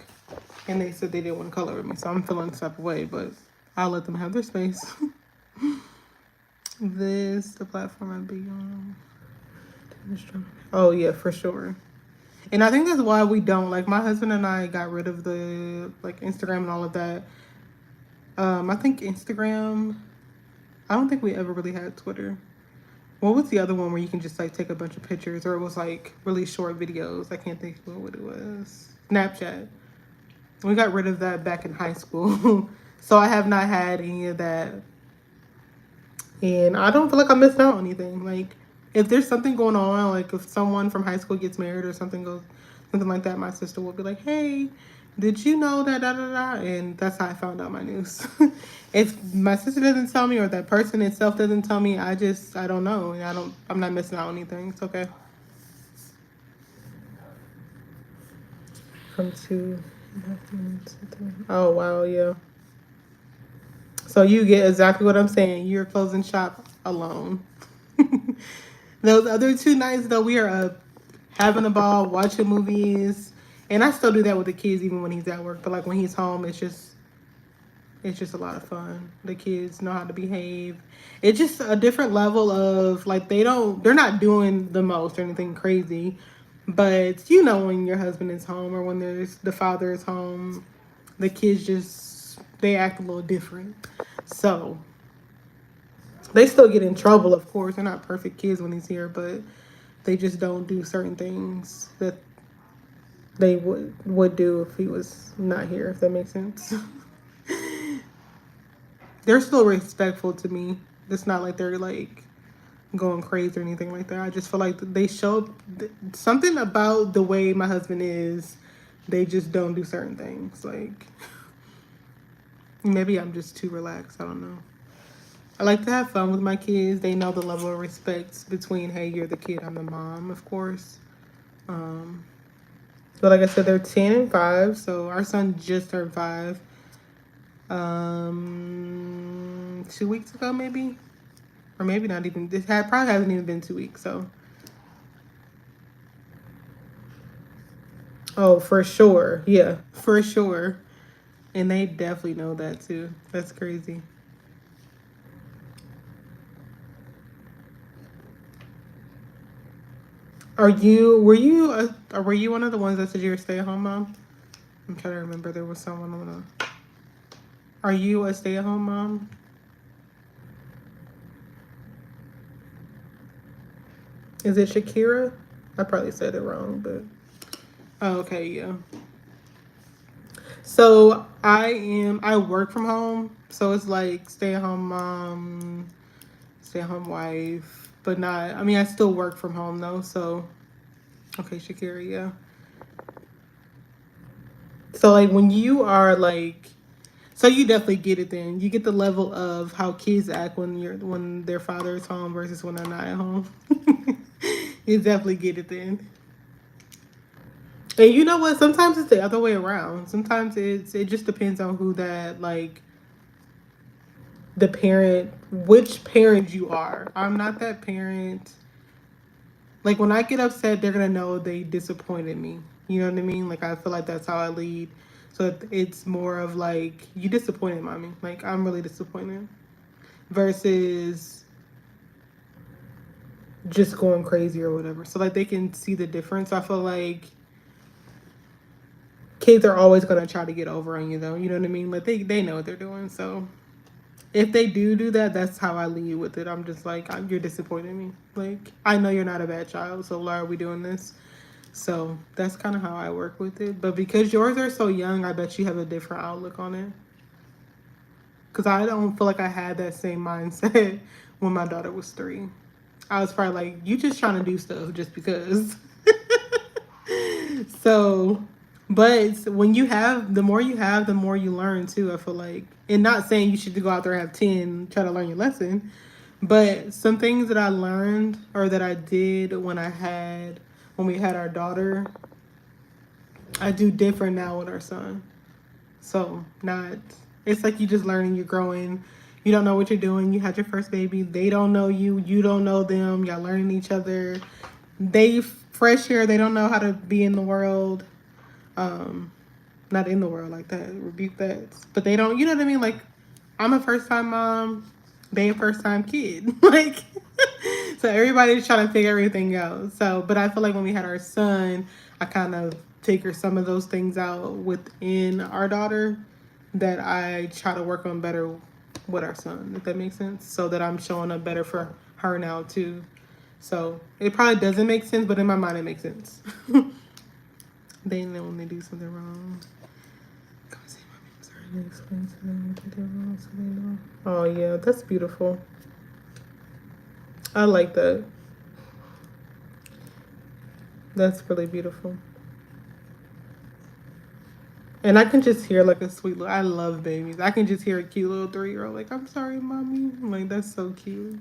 and they said they didn't want to color with me, so I'm feeling the type of way, but I'll let them have their space. This the platform I'd be on. Oh yeah, for sure. And I think that's why we don't like. My husband and I got rid of the like Instagram and all of that. I think Instagram. I don't think we ever really had Twitter. What was the other one where you can just like take a bunch of pictures, or it was like really short videos? I can't think of what it was. Snapchat. We got rid of that back in high school. So I have not had any of that. And I don't feel like I'm missing out on anything. Like, if there's something going on, like if someone from high school gets married or something like that, my sister will be like, hey, did you know that, da, da, da? And that's how I found out my news. If my sister doesn't tell me or that person itself doesn't tell me, I don't know. And I'm not missing out on anything. It's okay. Come to, oh, wow, yeah. So you get exactly what I'm saying. You're closing shop alone. Those other two nights, though, we are up having a ball, watching movies, and I still do that with the kids even when he's at work. But like when he's home, it's just a lot of fun. The kids know how to behave. It's just a different level of like they're not doing the most or anything crazy, but you know when your husband is home or when there's the father is home, the kids just they act a little different. So they still get in trouble, of course. They're not perfect kids when he's here, but they just don't do certain things that they would do if he was not here, if that makes sense. They're still respectful to me. It's not like they're like going crazy or anything like that. I just feel like they show something about the way my husband is. They just don't do certain things. Like maybe I'm just too relaxed. I don't know. I like to have fun with my kids. They know the level of respect between, hey, you're the kid, I'm the mom, of course. Um, but like I said, they're 10 and 5. So our son just turned 5. 2 weeks ago, maybe, or maybe not even. Probably hasn't even been 2 weeks. So, oh, for sure, yeah, for sure, and they definitely know that too. That's crazy. Were you one of the ones that said you're a stay-at-home mom? I'm trying to remember. There was someone on the. Are you a stay-at-home mom? Is it Shakira? I probably said it wrong, but oh, okay, yeah. So I work from home, so it's like stay at home mom, stay at home wife, but not. I mean, I still work from home though. So okay, Shakira, yeah. So like when you are like, so you definitely get it. Then you get the level of how kids act when their father is home versus when they're not at home. You definitely get it then. And you know what? Sometimes it's the other way around. Sometimes it just depends on who that like the parent, which parent you are. I'm not that parent. Like when I get upset, they're gonna know they disappointed me. You know what I mean? Like I feel like that's how I lead. So it's more of like you disappointed mommy. Like I'm really disappointed. Versus just going crazy or whatever. So like they can see the difference. I feel like kids are always gonna try to get over on you though. You know what I mean? Like they know what they're doing. So if they do that, that's how I lead with it. I'm just like, you're disappointing me. Like, I know you're not a bad child, so why are we doing this? So that's kind of how I work with it. But because yours are so young, I bet you have a different outlook on it. Because I don't feel like I had that same mindset when my daughter was 3. I was probably like, you just trying to do stuff just because. So, but when you have, the more you have, the more you learn too, I feel like. And not saying you should go out there and have 10, try to learn your lesson. But some things that I learned or that I did when we had our daughter, I do different now with our son. So, not, it's like you just learning, you're growing. You don't know what you're doing. You had your first baby. They don't know you. You don't know them. Y'all learning each other. They fresh here. They don't know how to be in the world. Um, Not in the world like that. Rebuke that. But they don't, you know what I mean? Like, I'm a first time mom. They a first time kid. Like, so everybody's trying to figure everything out. So, but I feel like when we had our son, I kind of figure some of those things out within our daughter that I try to work on better with our son, if that makes sense. So that I'm showing up better for her now too. So it probably doesn't make sense, but in my mind it makes sense. They know when they do something wrong. Explain to them what they did wrong so they know. Oh yeah, that's beautiful. I like that. That's really beautiful. And I can just hear like a sweet little, I love babies. I can just hear a cute little 3-year-old like, I'm sorry, mommy. I'm like, that's so cute.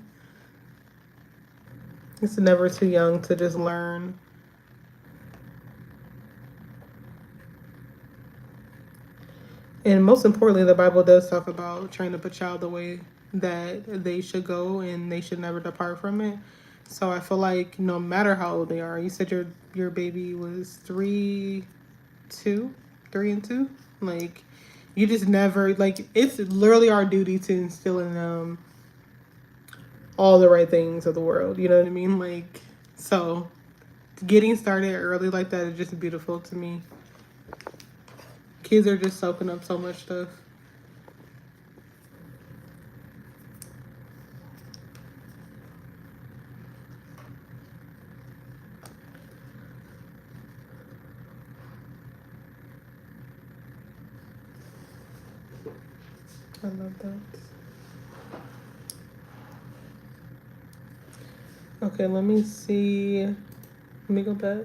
It's never too young to just learn. And most importantly, the Bible does talk about train up a child the way that they should go and they should never depart from it. So I feel like no matter how old they are, you said your baby was 3 and 2. Like you just never like it's literally our duty to instill in them all the right things of the world. You know what I mean? Like so getting started early like that is just beautiful to me. Kids are just soaking up so much stuff. I love that. Okay, let me see. Let me go back.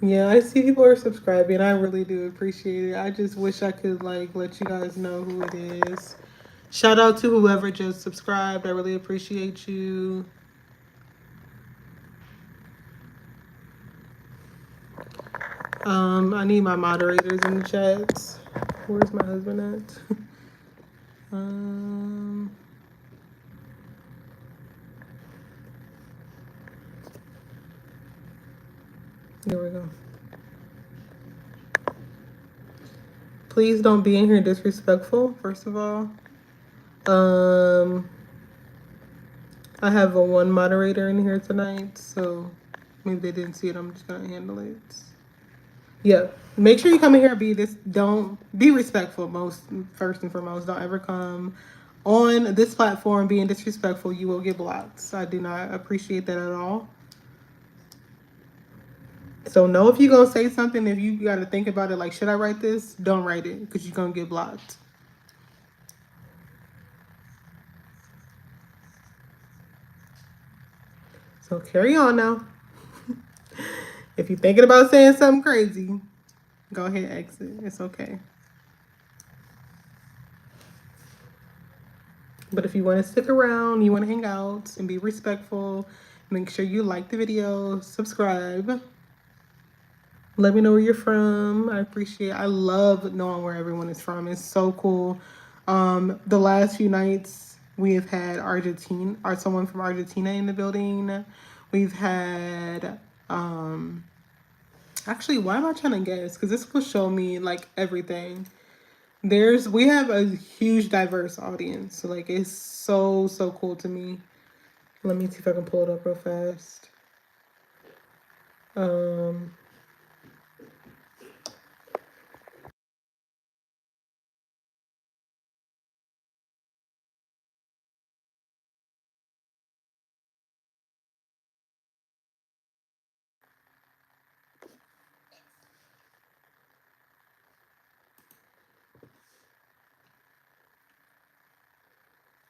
Yeah, I see people are subscribing. I really do appreciate it. I just wish I could like let you guys know who it is. Shout out to whoever just subscribed. I really appreciate you. I need my moderators in the chats. Where's my husband at? um, Here we go. Please don't be in here disrespectful, first of all. I have a one moderator in here tonight, so maybe they didn't see it. I'm just gonna handle it. Yeah, make sure you come in here. Don't be respectful. First and foremost, don't ever come on this platform being disrespectful, you will get blocked. So I do not appreciate that at all. So know if you're gonna say something, if you gotta think about it, like, should I write this? Don't write it, because you're gonna get blocked. So carry on now. If you're thinking about saying something crazy, go ahead and exit. It's okay. But if you want to stick around, you want to hang out and be respectful, make sure you like the video, subscribe. Let me know where you're from. I love knowing where everyone is from. It's so cool. The last few nights we have had someone from Argentina in the building. We've had actually, why am I trying to guess? Because this will show me like everything. We have a huge diverse audience. So like it's so cool to me. Let me see if I can pull it up real fast.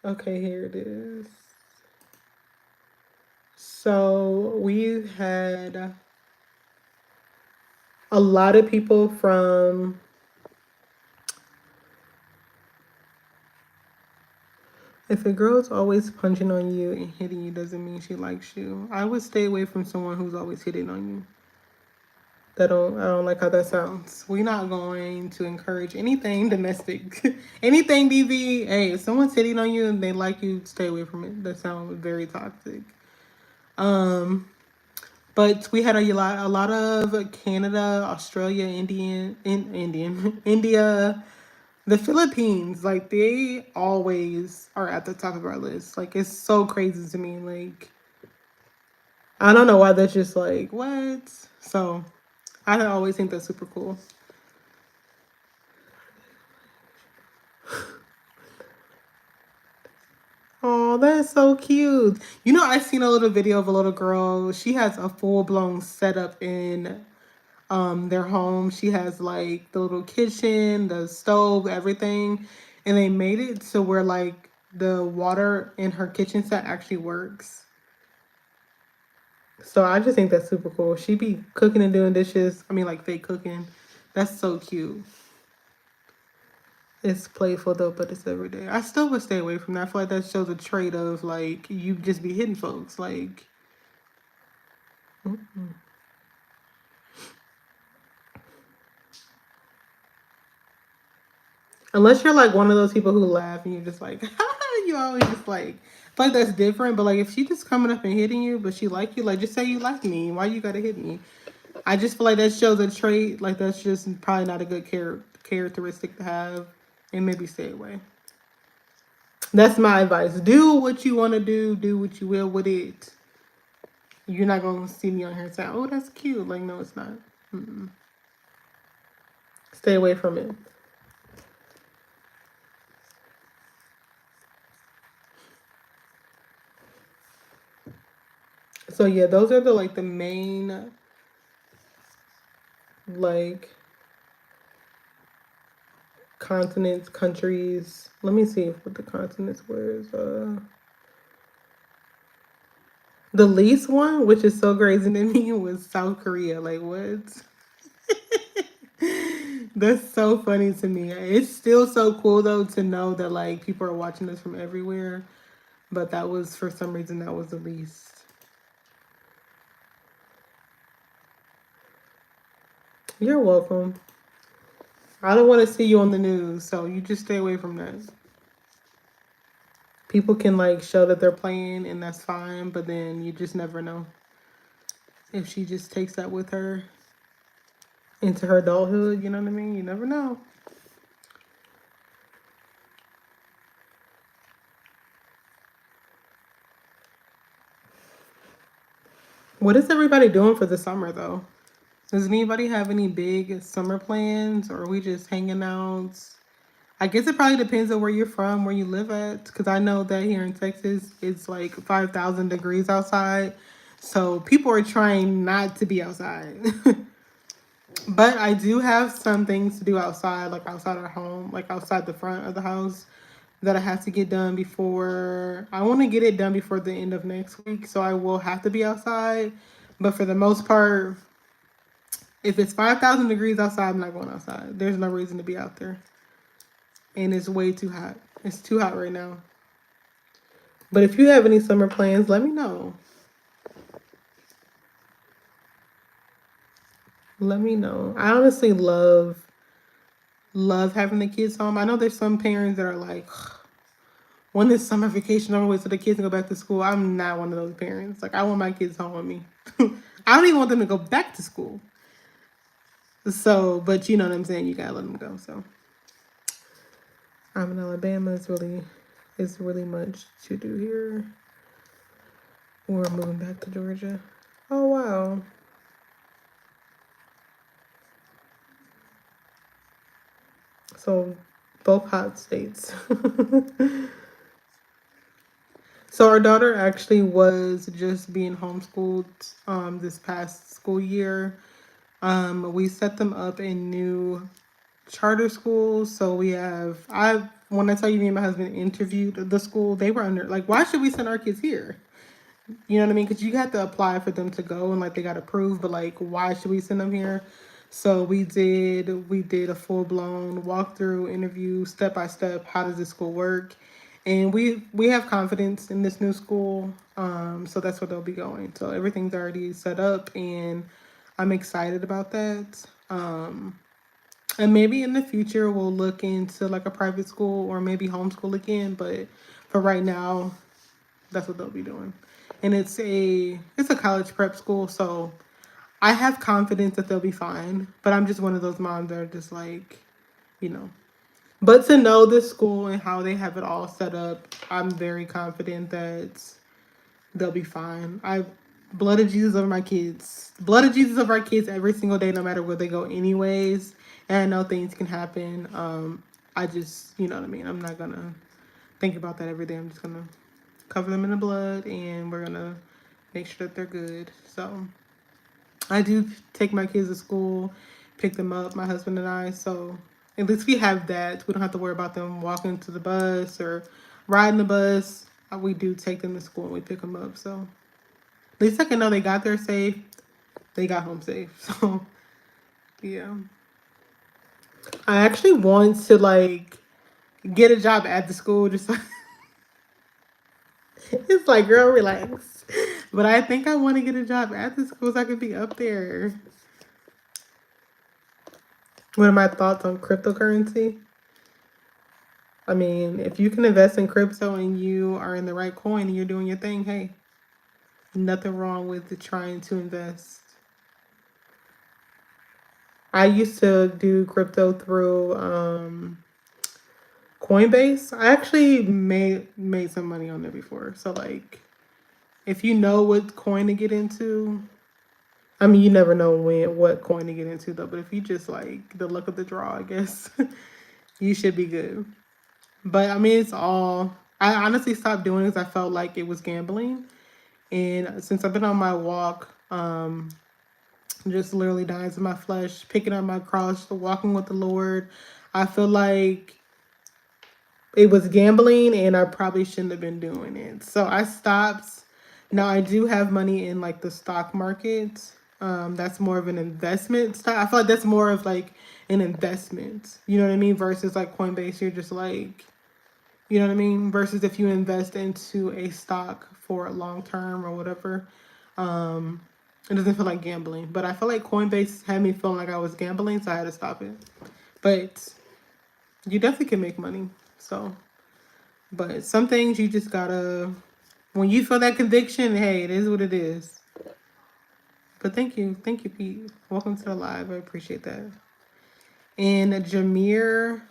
Okay, here it is. So we've had a lot of people from if a girl's always punching on you and hitting you doesn't mean she likes you. I would stay away from someone who's always hitting on you. I don't like how that sounds. We're not going to encourage anything domestic. Anything DV. Hey, if someone's hitting on you and they like you, stay away from it. That sounds very toxic. But we had a lot of Canada, Australia, India, the Philippines. Like they always are at the top of our list. Like it's so crazy to me. Like I don't know why that's just like what. So I always think that's super cool. Oh, that's so cute. You know, I seen a little video of a little girl. She has a full-blown setup in their home. She has like the little kitchen, the stove, everything. And they made it so where like the water in her kitchen set actually works. So I just think that's super cool. She be cooking and doing dishes. I mean like fake cooking. That's so cute. It's playful though, but it's every day. I still would stay away from that. I feel like that shows a trait of like you just be hitting folks. Like, unless you're like one of those people who laugh and you're just like, you always just like, I feel like that's different. But like if she just coming up and hitting you, but she like you, like just say you like me. Why you gotta hit me? I just feel like that shows a trait. Like that's just probably not a good characteristic to have, and maybe stay away. That's my advice. Do what you want to do. Do what you will with it. You're not gonna see me on here saying, "Oh, that's cute." Like, no, it's not. Mm-mm. Stay away from it. So yeah, those are the main like continents, countries. Let me see what the continents was. The least one, which is so crazy to me, was South Korea. Like what? That's so funny to me. It's still so cool though to know that like people are watching this from everywhere. But that was for some reason that was the least. You're welcome. I don't want to see you on the news, so you just stay away from that. People can like show that they're playing and that's fine, but then you just never know if she just takes that with her into her adulthood. You know what I mean? You never know. What is everybody doing for the summer though? Does anybody have any big summer plans, or are we just hanging out, I guess it probably depends on where you're from, where you live at. Because I know that here in Texas, it's like 5,000 degrees outside. So people are trying not to be outside. But I do have some things to do outside, like outside our home, like outside the front of the house that I have to get done before. I want to get it done before the end of next week. So I will have to be outside. But for the most part, if it's 5,000 degrees outside, I'm not going outside. There's no reason to be out there. And it's way too hot. It's too hot right now. But if you have any summer plans, let me know. Let me know. I honestly love having the kids home. I know there's some parents that are like, when is summer vacation over with so the kids can go back to school? I'm not one of those parents. Like, I want my kids home with me. I don't even want them to go back to school. So, but you know what I'm saying? You gotta let them go. So, I'm in Alabama. It's really much to do here. We're moving back to Georgia. Oh wow. So both hot states. So our daughter actually was just being homeschooled this past school year. We set them up in new charter schools. So we have I when I tell you me and my husband interviewed the school, they were under like, why should we send our kids here? You know what I mean? Because you have to apply for them to go and like they got approved, but like why should we send them here? So we did a full blown walkthrough interview, step by step. How does this school work? And we have confidence in this new school, so that's where they'll be going. So everything's already set up, and I'm excited about that. And maybe in the future we'll look into like a private school or maybe homeschool again. But for right now, that's what they'll be doing. And it's a college prep school, so I have confidence that they'll be fine. But I'm just one of those moms that are just like, you know. But to know the school and how they have it all set up, I'm very confident that they'll be fine. I blood of Jesus over my kids. Blood of Jesus over our kids every single day, no matter where they go, anyways. And I know things can happen. I just, you know what I mean. I'm not gonna think about that every day. I'm just gonna cover them in the blood, and we're gonna make sure that they're good. So I do take my kids to school, pick them up, my husband and I. So at least we have that. We don't have to worry about them walking to the bus or riding the bus. We do take them to school and we pick them up. So at least I can know they got there safe. They got home safe. So yeah. I actually want to like get a job at the school. Just like, it's like, girl, relax. But I think I want to get a job at the school so I could be up there. What are my thoughts on cryptocurrency? I mean, if you can invest in crypto and you are in the right coin and you're doing your thing, hey, nothing wrong with trying to invest. I used to do crypto through Coinbase. I actually made some money on there before. So like, if you know what coin to get into, I mean, you never know what coin to get into though. But if you just like the luck of the draw, I guess you should be good. But I mean, it's all. I honestly stopped doing it because I felt like it was gambling. And since I've been on my walk, just literally dying to my flesh, picking up my cross, walking with the Lord, I feel like it was gambling and I probably shouldn't have been doing it. So I stopped. Now I do have money in like the stock market. That's more of an investment stock. I feel like that's more of like an investment. You know what I mean? Versus like Coinbase, you're just like, you know what I mean? Versus if you invest into a stock for long term or whatever, it doesn't feel like gambling. But I feel like Coinbase had me feeling like I was gambling, so I had to stop it. But you definitely can make money. So, but some things you just gotta, when you feel that conviction, hey, it is what it is. But thank you, Pete. Welcome to the live. I appreciate that. And Jameer,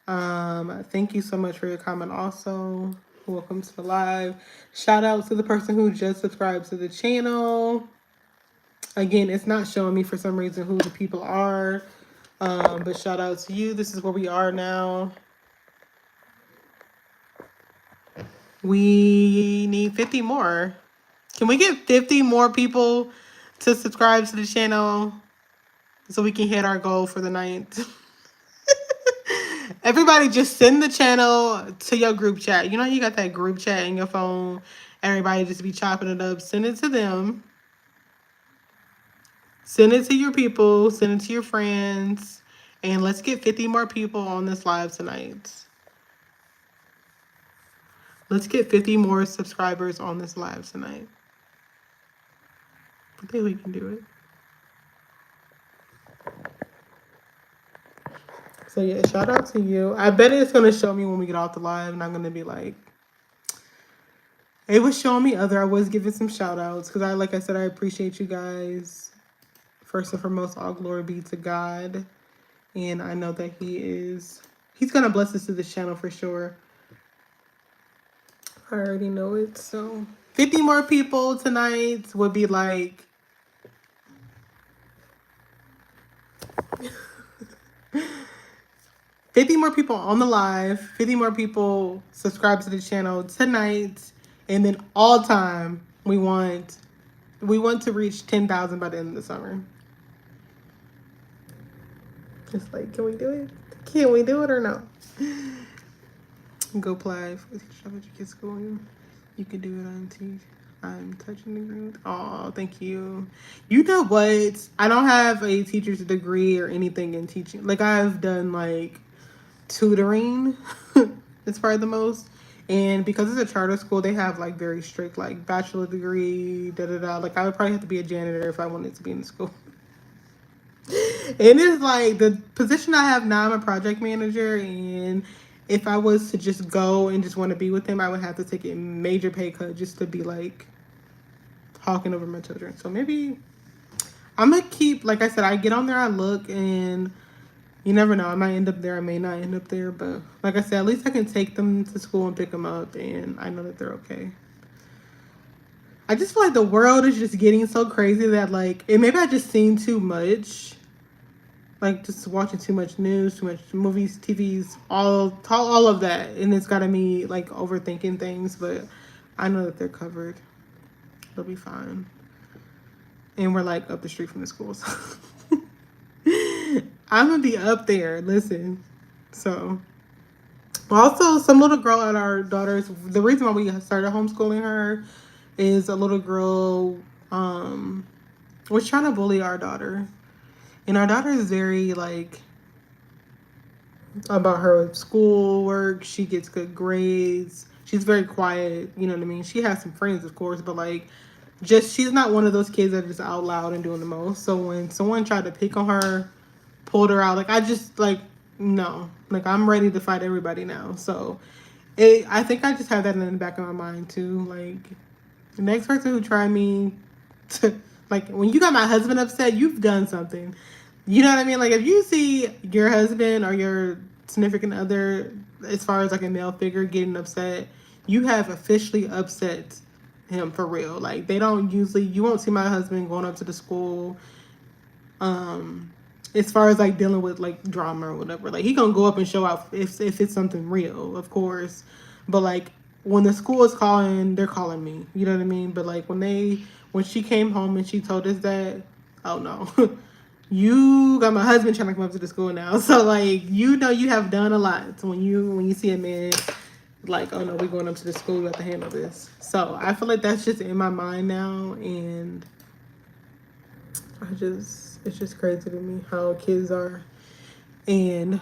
thank you so much for your comment also. Welcome to the live. Shout out to the person who just subscribed to the channel. Again, it's not showing me for some reason who the people are. But shout out to you. This is where we are now. We need 50 more. Can we get 50 more people to subscribe to the channel so we can hit our goal for the night? Everybody just send the channel to your group chat. You know you got that group chat in your phone. Everybody just be chopping it up. Send it to them. Send it to your people. Send it to your friends. And let's get 50 more people on this live tonight. Let's get 50 more subscribers on this live tonight. I think we can do it. So yeah, shout out to you. I bet it's gonna show me when we get off the live, and I'm gonna be like, it was showing me other. I was giving some shout outs because like I said, I appreciate you guys. First and foremost, all glory be to God, and I know that He's gonna bless us to this channel for sure. I already know it. So 50 more people tonight would be like. 50 more people on the live, 50 more people subscribe to the channel tonight, and then all time we want to reach 10,000 by the end of the summer. It's like, can we do it? Can we do it or no? Go apply for the kids school. You can do it on T. I'm touching the ground. Oh, thank you. You know what? I don't have a teacher's degree or anything in teaching. Like I've done like tutoring. It's probably the most. And because it's a charter school, they have like very strict like bachelor degree, da da da. Like I would probably have to be a janitor if I wanted to be in the school. And it's like the position I have now, I'm a project manager, and if I was to just go and just want to be with them, I would have to take a major pay cut just to be like talking over my children. So maybe I'm gonna keep, like I said, I get on there, I look, and you never know. I might end up there, I may not end up there, but like I said, at least I can take them to school and pick them up, and I know that they're okay. I just feel like the world is just getting so crazy that like, and maybe I just seen too much. Like just watching too much news, too much movies, TVs, all of that, and it's got me like overthinking things. But I know that they're covered; they'll be fine. And we're like up the street from the schools. I'm gonna be up there. Listen, so also some little girl at our daughter's. The reason why we started homeschooling her is a little girl was trying to bully our daughter, and our daughter is very like about her schoolwork. She gets good grades. She's very quiet. You know what I mean? She has some friends, of course, but like, just she's not one of those kids that is out loud and doing the most. So when someone tried to pick on her, pulled her out, like I just like no, like I'm ready to fight everybody now. So I think I just have that in the back of my mind too. Like the next person who tried me, to, like when you got my husband upset, you've done something. You know what I mean? Like if you see your husband or your significant other, as far as like a male figure, getting upset, you have officially upset him for real. Like they don't usually, you won't see my husband going up to the school. As far as like dealing with like drama or whatever, like he gonna go up and show out if it's something real, of course. But like when the school is calling, they're calling me. You know what I mean? But like when she came home and she told us that, oh no. You got my husband trying to come up to the school now. So like you know you have done a lot. So when you see a man like, oh no, we're going up to the school, we have to handle this. So I feel like that's just in my mind now, and it's just crazy to me how kids are. And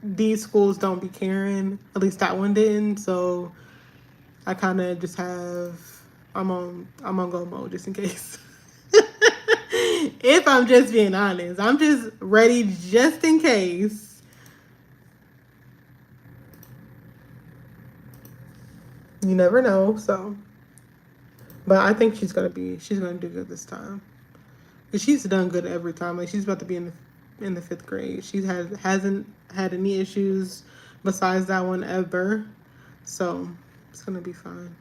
these schools don't be caring. At least that one didn't. So I kinda just have I'm on go mode just in case. If I'm just being honest, I'm just ready just in case. You never know, so. But I think she's gonna do good this time. But she's done good every time. Like she's about to be in the 5th grade. She hasn't had any issues besides that one ever. So it's gonna be fine.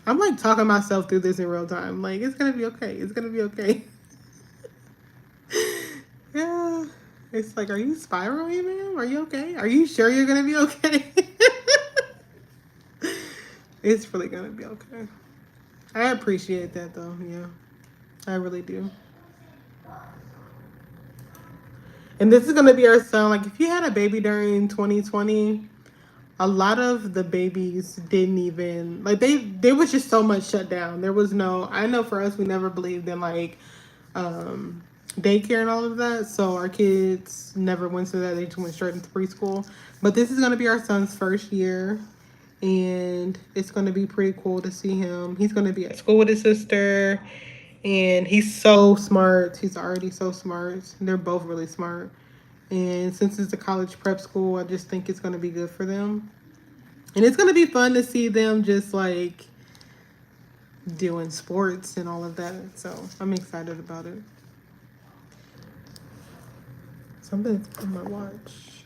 I'm like talking myself through this in real time. Like it's gonna be okay. It's gonna be okay. Yeah. It's like, are you spiraling, ma'am? Are you okay? Are you sure you're gonna be okay? It's really gonna be okay. I appreciate that though. Yeah, I really do. And this is gonna be our son. Like, if you had a baby during 2020, a lot of the babies didn't even like there was just so much shut down. There was no. I know for us, we never believed in like um, daycare and all of that. So our kids never went to that. They just went straight into preschool. But this is gonna be our son's first year, and it's gonna be pretty cool to see him. He's gonna be at school with his sister, and he's so smart. He's already so smart. They're both really smart. And since it's a college prep school, I just think it's gonna be good for them. And it's gonna be fun to see them just like doing sports and all of that. So I'm excited about it. Something's on my watch.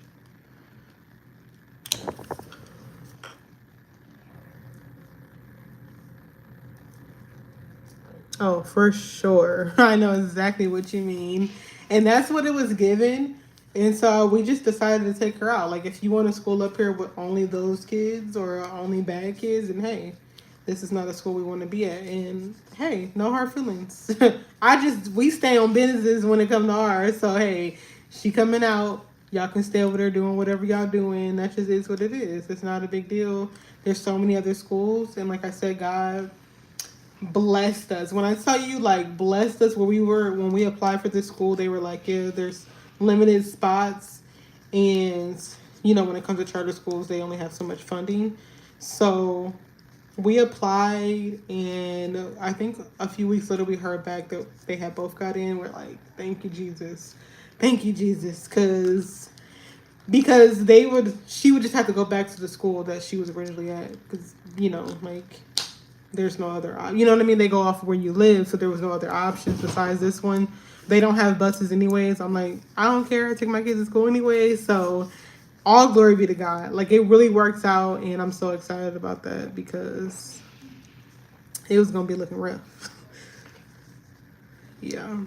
Oh, for sure. I know exactly what you mean. And that's what it was given. And so we just decided to take her out. Like, if you want to school up here with only those kids or only bad kids, and hey, this is not a school we want to be at. And hey, no hard feelings. We stay on businesses when it comes to ours. So hey, she coming out. Y'all can stay over there doing whatever y'all doing. That just is what it is. It's not a big deal. There's so many other schools. And like I said, God blessed us. When I tell you like blessed us, where we were when we applied for this school, they were like, yeah, there's limited spots, and when it comes to charter schools, they only have so much funding. So we applied, and I think a few weeks later we heard back that they had both got in. We're like, thank you, Jesus, because she would just have to go back to the school that she was originally at, because like there's no other you know what I mean, they go off where you live, so there was no other options besides this one. They don't have buses anyways. I'm like, I don't care, I take my kids to school anyway. So all glory be to God. Like, it really works out, and I'm so excited about that because it was gonna be looking rough. Yeah,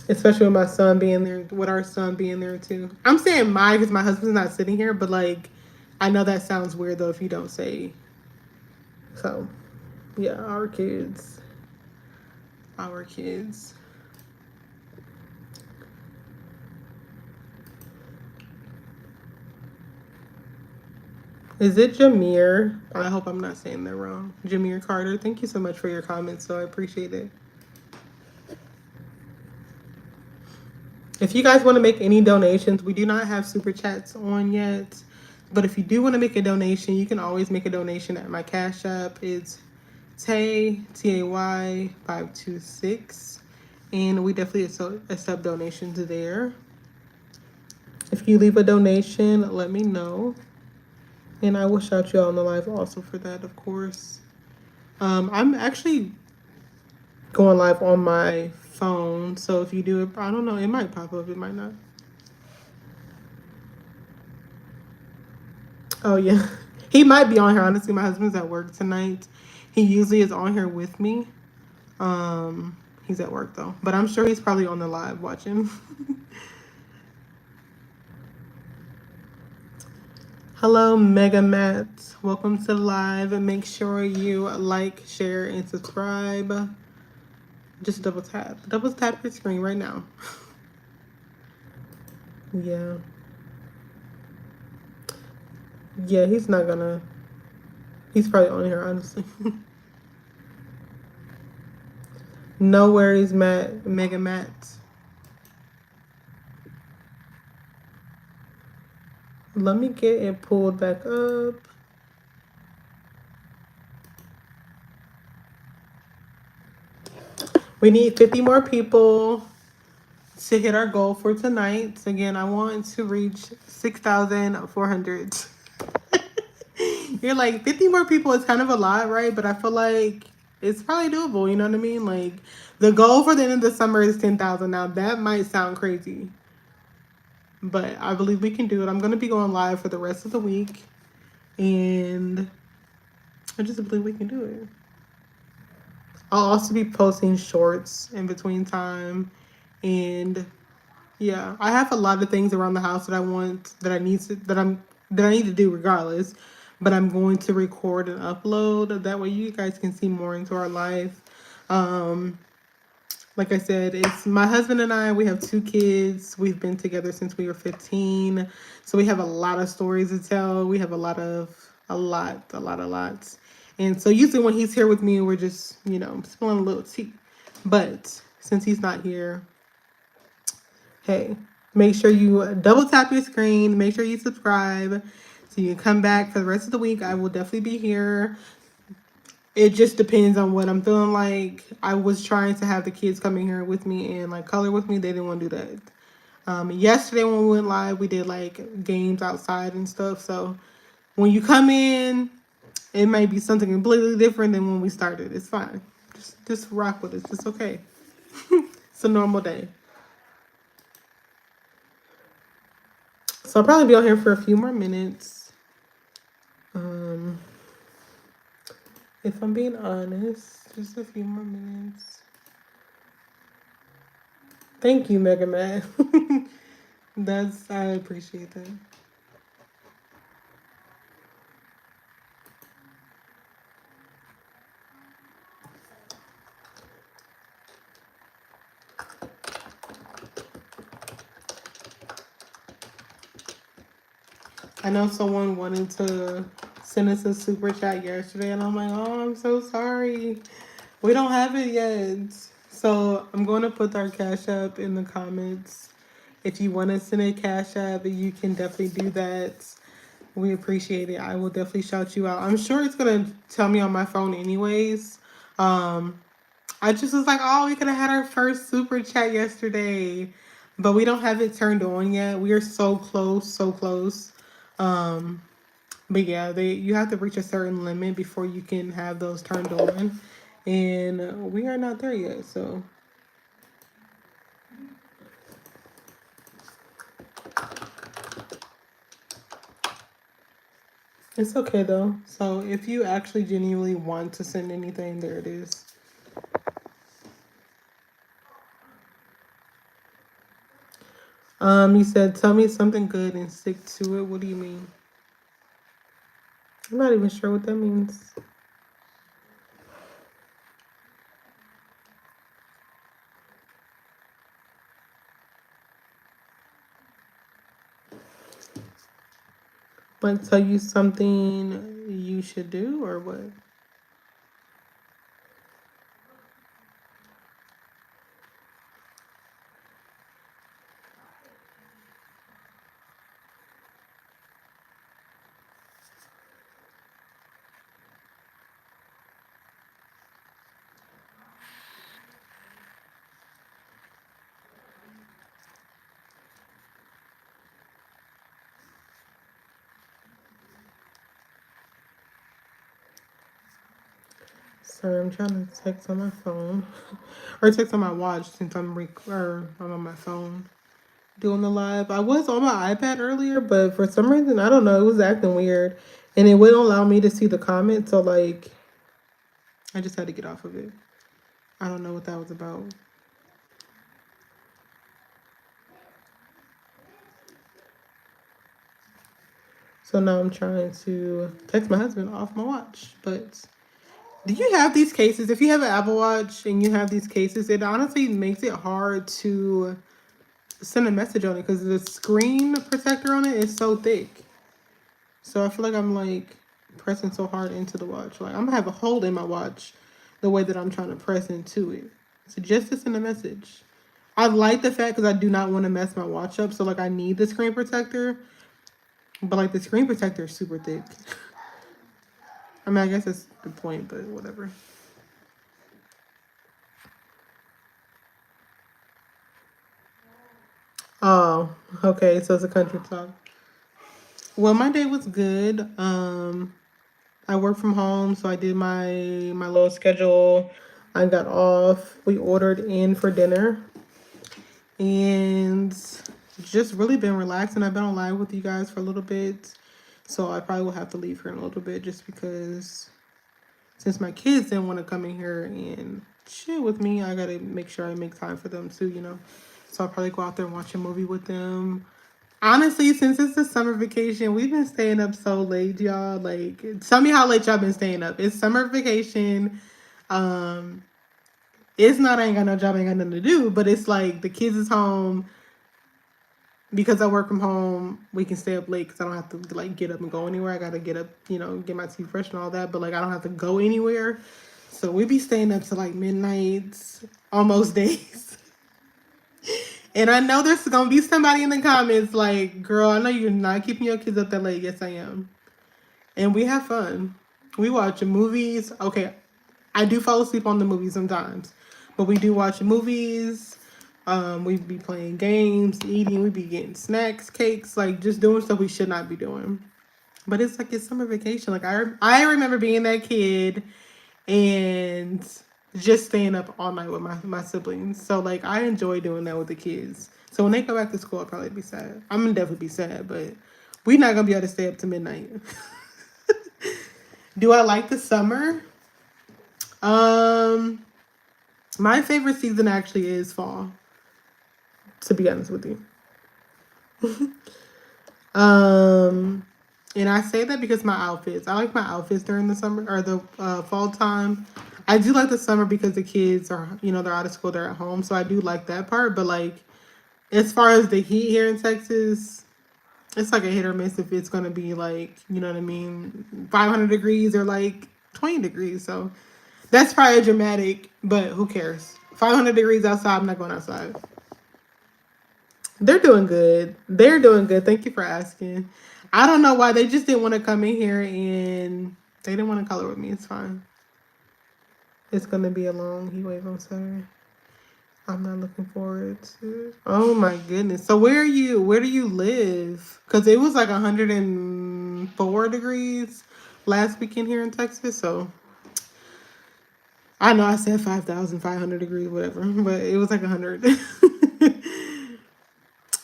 especially with my son being there, with our son being there too. I'm saying my because my husband's not sitting here, but like, I know that sounds weird though if you don't say. So yeah, our kids. Is it Jameer? I hope I'm not saying that wrong. Jameer Carter, thank you so much for your comments, so I appreciate it. If you guys want to make any donations, we do not have super chats on yet. But if you do want to make a donation, you can always make a donation at my Cash App. It's Tay526. And we definitely accept donations there. If you leave a donation, let me know. And I will shout you out on the live also for that, of course. I'm actually going live on my phone, so if you do it, I don't know, it might pop up, it might not. Oh yeah, he might be on here. Honestly, my husband's at work tonight. He usually is on here with me. He's at work though, but I'm sure he's probably on the live watching. Hello, Mega Matt. Welcome to the live. And make sure you like, share, and subscribe. Just double tap your screen right now. Yeah, he's not gonna. He's probably on here, honestly. No worries, Mega Matt. Let me get it pulled back up. We need 50 more people to hit our goal for tonight. Again, I want to reach 6,400. You're like, 50 more people is kind of a lot, right? But I feel like it's probably doable. You know what I mean? Like, the goal for the end of the summer is 10,000. Now, that might sound crazy, but I believe we can do it. I'm going to be going live for the rest of the week, and I just believe we can do it. I'll also be posting shorts in between time, and Yeah, I have a lot of things around the house that I want that I need to do regardless. But I'm going to record and upload. That way you guys can see more into our life. Um, like I said, it's my husband and I. We have 2 kids. We've been together since we were 15. So we have a lot of stories to tell. We have a lot. And so usually when he's here with me, we're just, spilling a little tea. But since he's not here, hey, make sure you double tap your screen. Make sure you subscribe so you can come back for the rest of the week. I will definitely be here. It just depends on what I'm feeling like. I was trying to have the kids come in here with me and like color with me. They didn't want to do that. Yesterday when we went live, we did like games outside and stuff. So when you come in, it might be something completely different than when we started. It's fine. Just rock with it. It's okay. It's a normal day. So I'll probably be on here for a few more minutes. If I'm being honest, just a few more minutes. Thank you, Mega Man. I appreciate that. I know someone wanted to send us a super chat yesterday, and I'm like, oh, I'm so sorry. We don't have it yet. So I'm going to put our Cash App in the comments. If you want to send a Cash App, you can definitely do that. We appreciate it. I will definitely shout you out. I'm sure it's going to tell me on my phone anyways. I just was like, oh, we could have had our first super chat yesterday, but we don't have it turned on yet. We are so close, so close. Um, but yeah, you have to reach a certain limit before you can have those turned on, and we are not there yet. So it's okay though. So if you actually genuinely want to send anything, there it is. You said tell me something good and stick to it. What do you mean? I'm not even sure what that means. Like tell you something you should do or what? Sorry, I'm trying to text on my phone or text on my watch since I'm on my phone doing the live. I was on my iPad earlier, but for some reason I don't know, it was acting weird, and it wouldn't allow me to see the comments. So like, I just had to get off of it. I don't know what that was about. So now I'm trying to text my husband off my watch, but. Do you have these cases? If you have an Apple Watch and you have these cases, it honestly makes it hard to send a message on it because the screen protector on it is so thick. So I feel like I'm like pressing so hard into the watch. Like I'm gonna have a hole in my watch the way that I'm trying to press into it. So just to send a message. I like the fact because I do not want to mess my watch up. So like I need the screen protector. But like the screen protector is super thick. I mean I guess that's the point, but whatever. Oh, okay. So it's a country club. Well, my day was good. I work from home, so I did my little schedule. I got off. We ordered in for dinner, and just really been relaxing. I've been on live with you guys for a little bit, so I probably will have to leave here in a little bit just because since my kids didn't want to come in here and chill with me, I gotta make sure I make time for them too. So I'll probably go out there and watch a movie with them. Honestly, since it's the summer vacation, we've been staying up so late, y'all. Like, tell me how late y'all been staying up. It's summer vacation. Um, it's not I ain't got no job, I ain't got nothing to do, but it's like the kids is home. Because I work from home, we can stay up late because I don't have to like get up and go anywhere. I gotta get up, get my teeth fresh and all that, but like I don't have to go anywhere. So we be staying up to like midnight, almost days. And I know there's gonna be somebody in the comments like, girl, I know you're not keeping your kids up that late. Yes, I am. And we have fun. We watch movies. Okay, I do fall asleep on the movies sometimes, but we do watch movies. We be playing games, eating. We be getting snacks, cakes, like just doing stuff we should not be doing. But it's like it's summer vacation. Like I remember being that kid and just staying up all night with my siblings. So like I enjoy doing that with the kids. So when they go back to school, I'll probably be sad. I'm gonna definitely be sad, but we're not gonna be able to stay up to midnight. Do I like the summer? Um, my favorite season actually is fall, to be honest with you. And I say that because my outfits. I like my outfits during the summer or the fall time. I do like the summer because the kids are, they're out of school, they're at home. So I do like that part. But like, as far as the heat here in Texas, it's like a hit or miss if it's going to be like, 500 degrees or like 20 degrees. So that's probably dramatic, but who cares? 500 degrees outside, I'm not going outside. They're doing good. They're doing good. Thank you for asking. I don't know why they just didn't want to come in here and they didn't want to color with me. It's fine. It's gonna be a long heat wave on Saturday. I'm not looking forward to it. Oh my goodness. So where are you? Where do you live? Because it was like 104 degrees last weekend here in Texas. So I know I said 5,500 degrees, whatever, but it was like 100.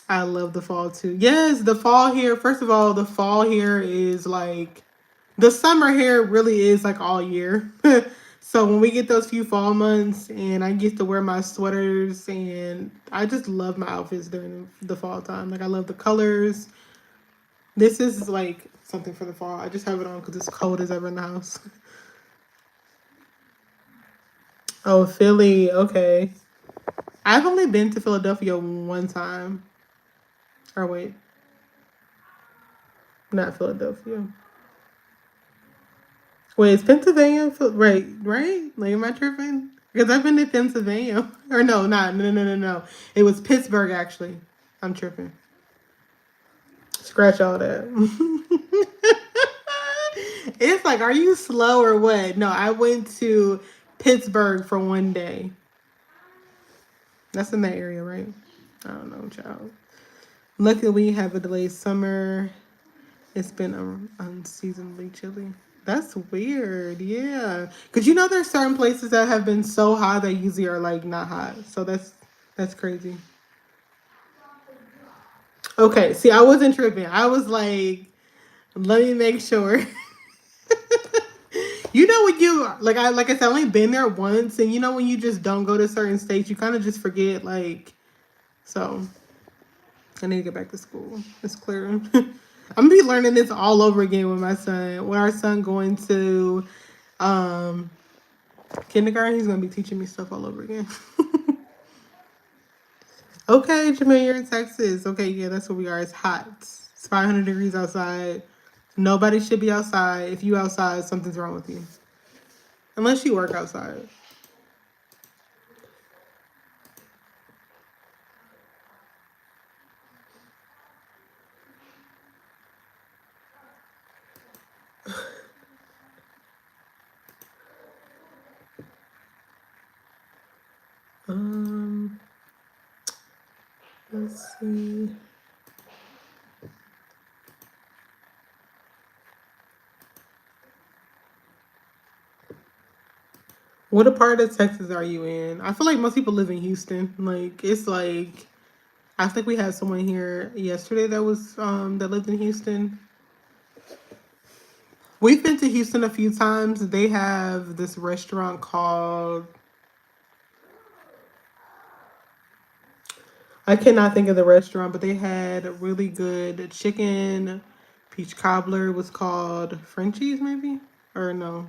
I love the fall too. Yes, the fall here. First of all, the fall here is like the summer here really is like all year. So when we get those few fall months and I get to wear my sweaters and I just love my outfits during the fall time. Like I love the colors. This is like something for the fall. I just have it on because it's cold as ever in the house. Oh, Philly. Okay. I've only been to Philadelphia one time. Or wait, not Philadelphia. Wait, is Pennsylvania? Right, right? Like, am I tripping? Because I've been to Pennsylvania. Or no, not. No. It was Pittsburgh, actually. I'm tripping. Scratch all that. It's like, are you slow or what? No, I went to Pittsburgh for one day. That's in that area, right? I don't know, child. Luckily, we have a delayed summer. It's been unseasonably chilly. That's weird. Yeah. Because there's certain places that have been so hot that usually are like not hot. So that's crazy. Okay. See, I wasn't tripping. I was like, let me make sure. When you like I said, I only been there once, and when you just don't go to certain states, you kind of just forget. Like, so I need to get back to school. It's clear. I'm gonna be learning this all over again with my son. With our son going to kindergarten, he's gonna be teaching me stuff all over again. Okay, Jamaica, you're in Texas. Okay, yeah, that's where we are. It's hot. It's 500 degrees outside. Nobody should be outside. If you outside, something's wrong with you. Unless you work outside. Let's see. What part of Texas are you in? I feel like most people live in Houston. Like it's like I think we had someone here yesterday that was that lived in Houston. We've been to Houston a few times. They have this restaurant called I cannot think of the restaurant, but they had really good chicken. Peach cobbler was called Frenchies, maybe? Or no.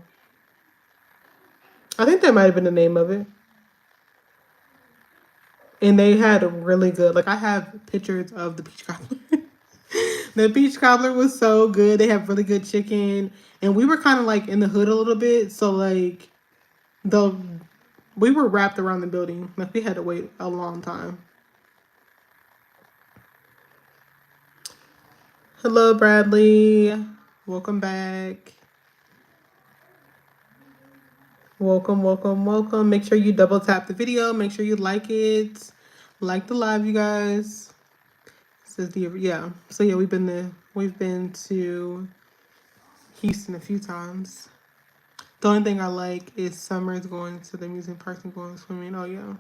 I think that might have been the name of it. And they had a really good, like, I have pictures of the peach cobbler. The peach cobbler was so good. They have really good chicken. And we were kind of like in the hood a little bit. So, like, the we were wrapped around the building. Like, we had to wait a long time. Hello, Bradley. Welcome back. Welcome, welcome, welcome. Make sure you double tap the video. Make sure you like it. Like the live, you guys. This is the yeah. So yeah, we've been to Houston a few times. The only thing I like is summers going to the amusement parks and going swimming. Oh yeah.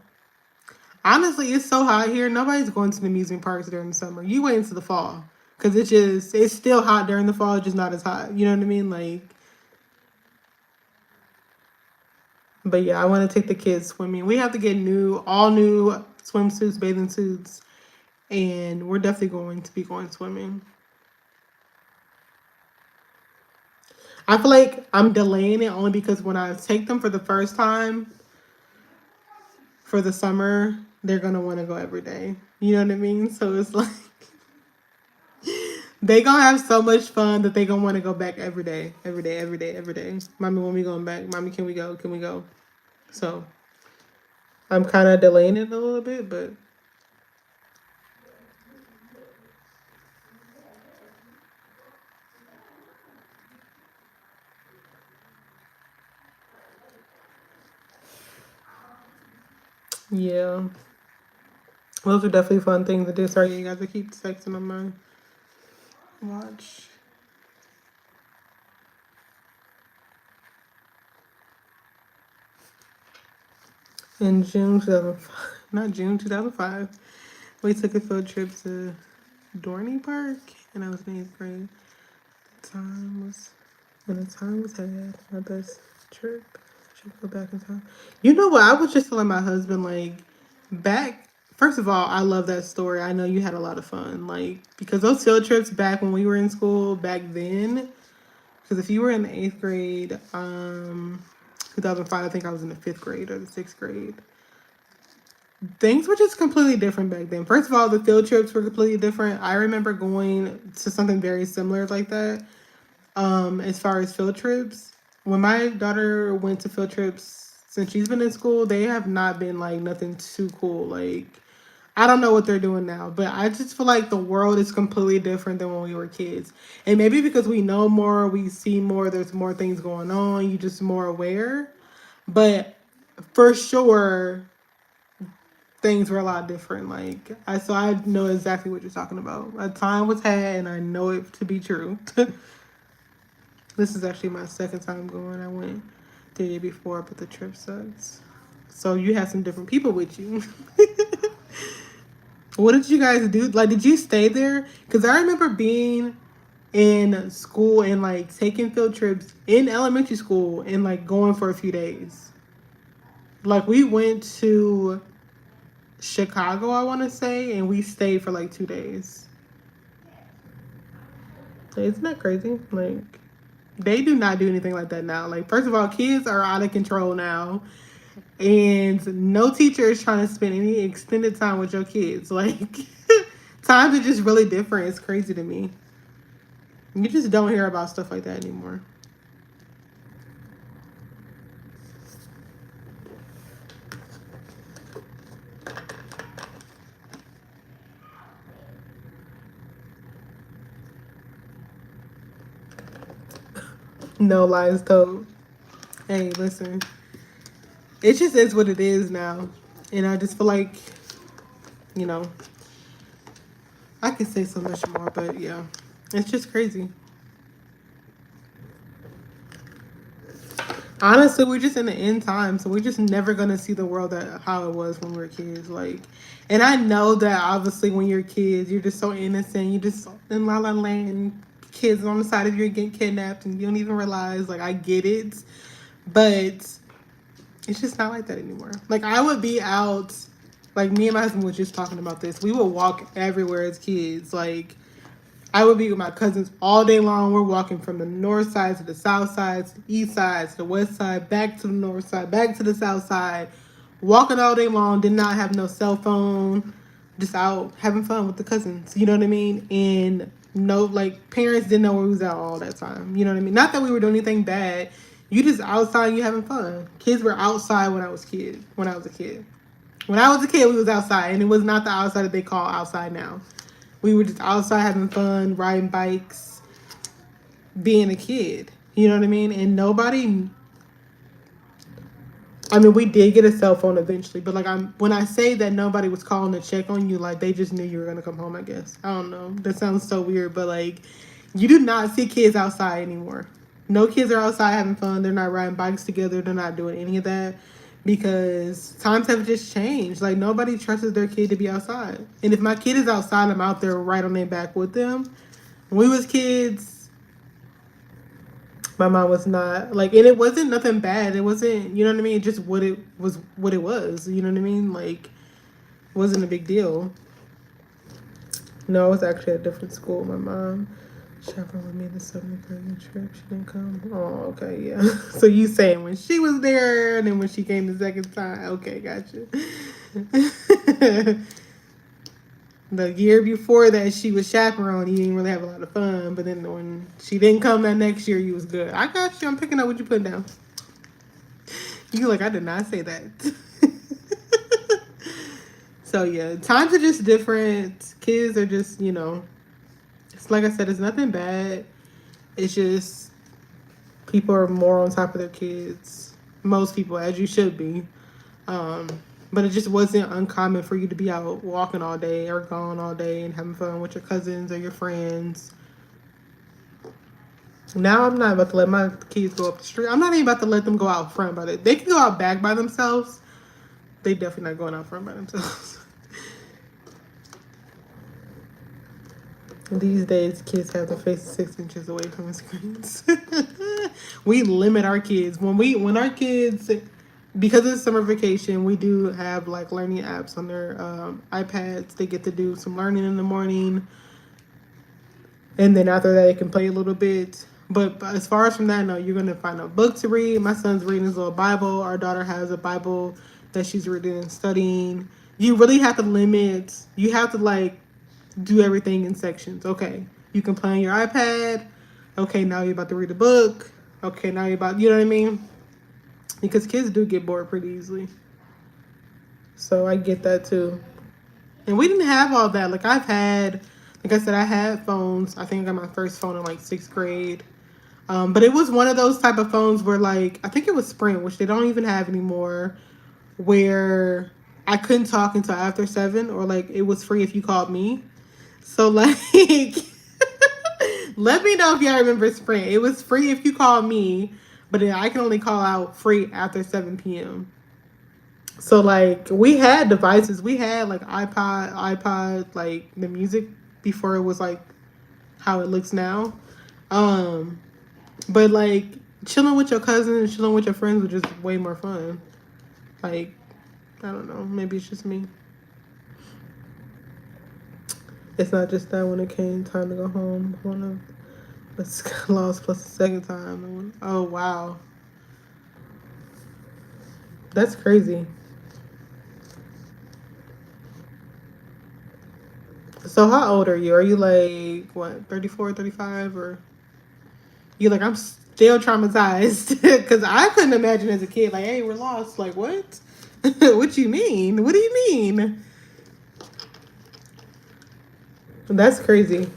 Honestly, it's so hot here. Nobody's going to the amusement parks during the summer. You wait until the fall. Cause it's still hot during the fall, just not as hot. You know what I mean? Like, but yeah, I want to take the kids swimming. We have to get all new swimsuits, bathing suits, and we're definitely going to be going swimming. I feel like I'm delaying it only because when I take them for the first time for the summer, they're gonna want to go every day. You know what I mean? So it's like they gonna have so much fun that they gonna want to go back every day, every day, every day, every day. Mommy, when we going back? Mommy, can we go? Can we go? So I'm kind of delaying it a little bit, but yeah, those are definitely fun things to do. Sorry, you guys, I keep texting on my watch. In June 2005, not June 2005, we took a field trip to Dorney Park, and I was in 8th grade. When the time was had, my best trip. Should go back in time. You know what? I was just telling my husband, like, back. First of all, I love that story. I know you had a lot of fun, like, because those field trips back when we were in school back then. Because if you were in the 8th grade, 2005, I think I was in the 5th grade or the 6th grade. Things were just completely different back then. First of all, the field trips were completely different. I remember going to something very similar like that. As far as field trips, when my daughter went to field trips since she's been in school, they have not been like nothing too cool. Like, I don't know what they're doing now, but I just feel like the world is completely different than when we were kids. And maybe because we know more, we see more, there's more things going on, you just more aware. But for sure, things were a lot different. Like, so I know exactly what you're talking about. A time was had, and I know it to be true. This is actually my second time going. I went the year before, but the trip sucks. So you had some different people with you. What did you guys do? Like, did you stay there? Because I remember being in school and like taking field trips in elementary school and like going for a few days. Like, we went to Chicago, I want to say, and we stayed for like 2 days. Isn't that crazy? Like, they do not do anything like that now. Like, first of all, kids are out of control now. And no teacher is trying to spend any extended time with your kids. Like, times are just really different. It's crazy to me. You just don't hear about stuff like that anymore. No lies told. Hey, listen. It just is what it is now. And I just feel like, you know, I could say so much more, but yeah, it's just crazy. Honestly, we're just in the end time, so we're just never gonna see the world that how it was when we were kids. Like, and I know that obviously when you're kids, you're just so innocent. You just in La La Land, kids on the side of you getting kidnapped, and you don't even realize. Like, I get it, but it's just not like that anymore. Like, I would be out Like, me and my husband was just talking about this. We would walk everywhere as kids. Like, I would be with my cousins all day long. We're walking from the north side to the south side, to the east side, to the west side, back to the north side, back to the south side. Walking all day long, did not have no cell phone, just out having fun with the cousins. You know what I mean? And no, like, parents didn't know where we was at all that time. You know what I mean? Not that we were doing anything bad. You just outside, and you having fun. Kids were outside when I was a kid. When I was a kid, we was outside, and it was not the outside that they call outside now. We were just outside having fun, riding bikes, being a kid. You know what I mean? And nobody. I mean, we did get a cell phone eventually, but like, when I say that nobody was calling to check on you, like, they just knew you were gonna come home. I guess, I don't know. That sounds so weird, but like, you do not see kids outside anymore. No kids are outside having fun. They're not riding bikes together. They're not doing any of that because times have just changed. Like, nobody trusts their kid to be outside. And if my kid is outside, I'm out there right on their back with them. When we was kids, my mom was not like, and it wasn't nothing bad. It wasn't, you know what I mean? Just what it was, what it was. You know what I mean? Like, it wasn't a big deal. No, I was actually at a different school. My mom chaperoned with me the 73rd trip. She didn't come. Oh, okay, yeah. So you saying when she was there and then when she came the second time? Okay, gotcha. The year before that, she was chaperone. You didn't really have a lot of fun. But then when she didn't come that next year, you was good. I got you. I'm picking up what you put down. You like, I did not say that. So yeah, times are just different. Kids are just, it's like I said, it's nothing bad. It's just people are more on top of their kids. Most people, as you should be. But it just wasn't uncommon for you to be out walking all day or gone all day and having fun with your cousins or your friends. Now I'm not about to let my kids go up the street. I'm not even about to let them go out front by it. They can go out back by themselves. They definitely not going out front by themselves. These days, kids have their faces 6 inches away from the screens. We limit our kids. When our kids, because it's summer vacation, we do have like learning apps on their iPads. They get to do some learning in the morning. And then after that, they can play a little bit. But as far as from that, no, you're going to find a book to read. My son's reading his little Bible. Our daughter has a Bible that she's reading and studying. You really have to limit. You have to like do everything in sections. Okay, you can play on your iPad. Okay, now you're about to read a book. Okay, now you're about, you know what I mean? Because kids do get bored pretty easily. So I get that too. And we didn't have all that. Like I said, I had phones. I think I got my first phone in like 6th grade. But it was one of those type of phones where like, I think it was Sprint, which they don't even have anymore, where I couldn't talk until after 7, or like it was free if you called me. So like, let me know if y'all remember Sprint. It was free if you called me, but I can only call out free after 7 p.m. So like, we had devices. We had like iPod, like the music before it was like how it looks now. But like chilling with your cousins, chilling with your friends was just way more fun. Like, I don't know, maybe it's just me. It's not just that when it came time to go home, one of us got lost plus the second time. Oh wow, that's crazy. So how old are you? Are you like what, 34, 35, or you like, I'm still traumatized? Because I couldn't imagine as a kid like, hey, we're lost. Like what? What you mean? What do you mean? That's crazy.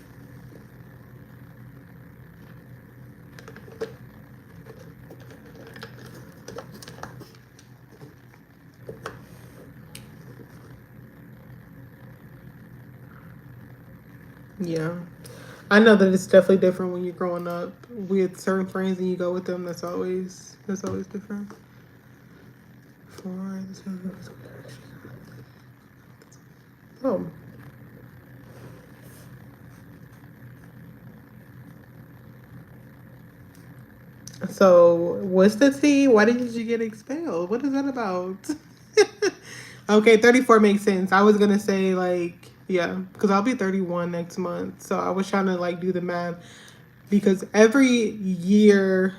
Yeah. I know that it's definitely different when you're growing up with certain friends and you go with them. That's always different. Oh. So what's the tea? Why did you get expelled? What is that about? Okay, 34 makes sense. I was gonna say like, yeah, because I'll be 31 next month. So I was trying to like do the math because every year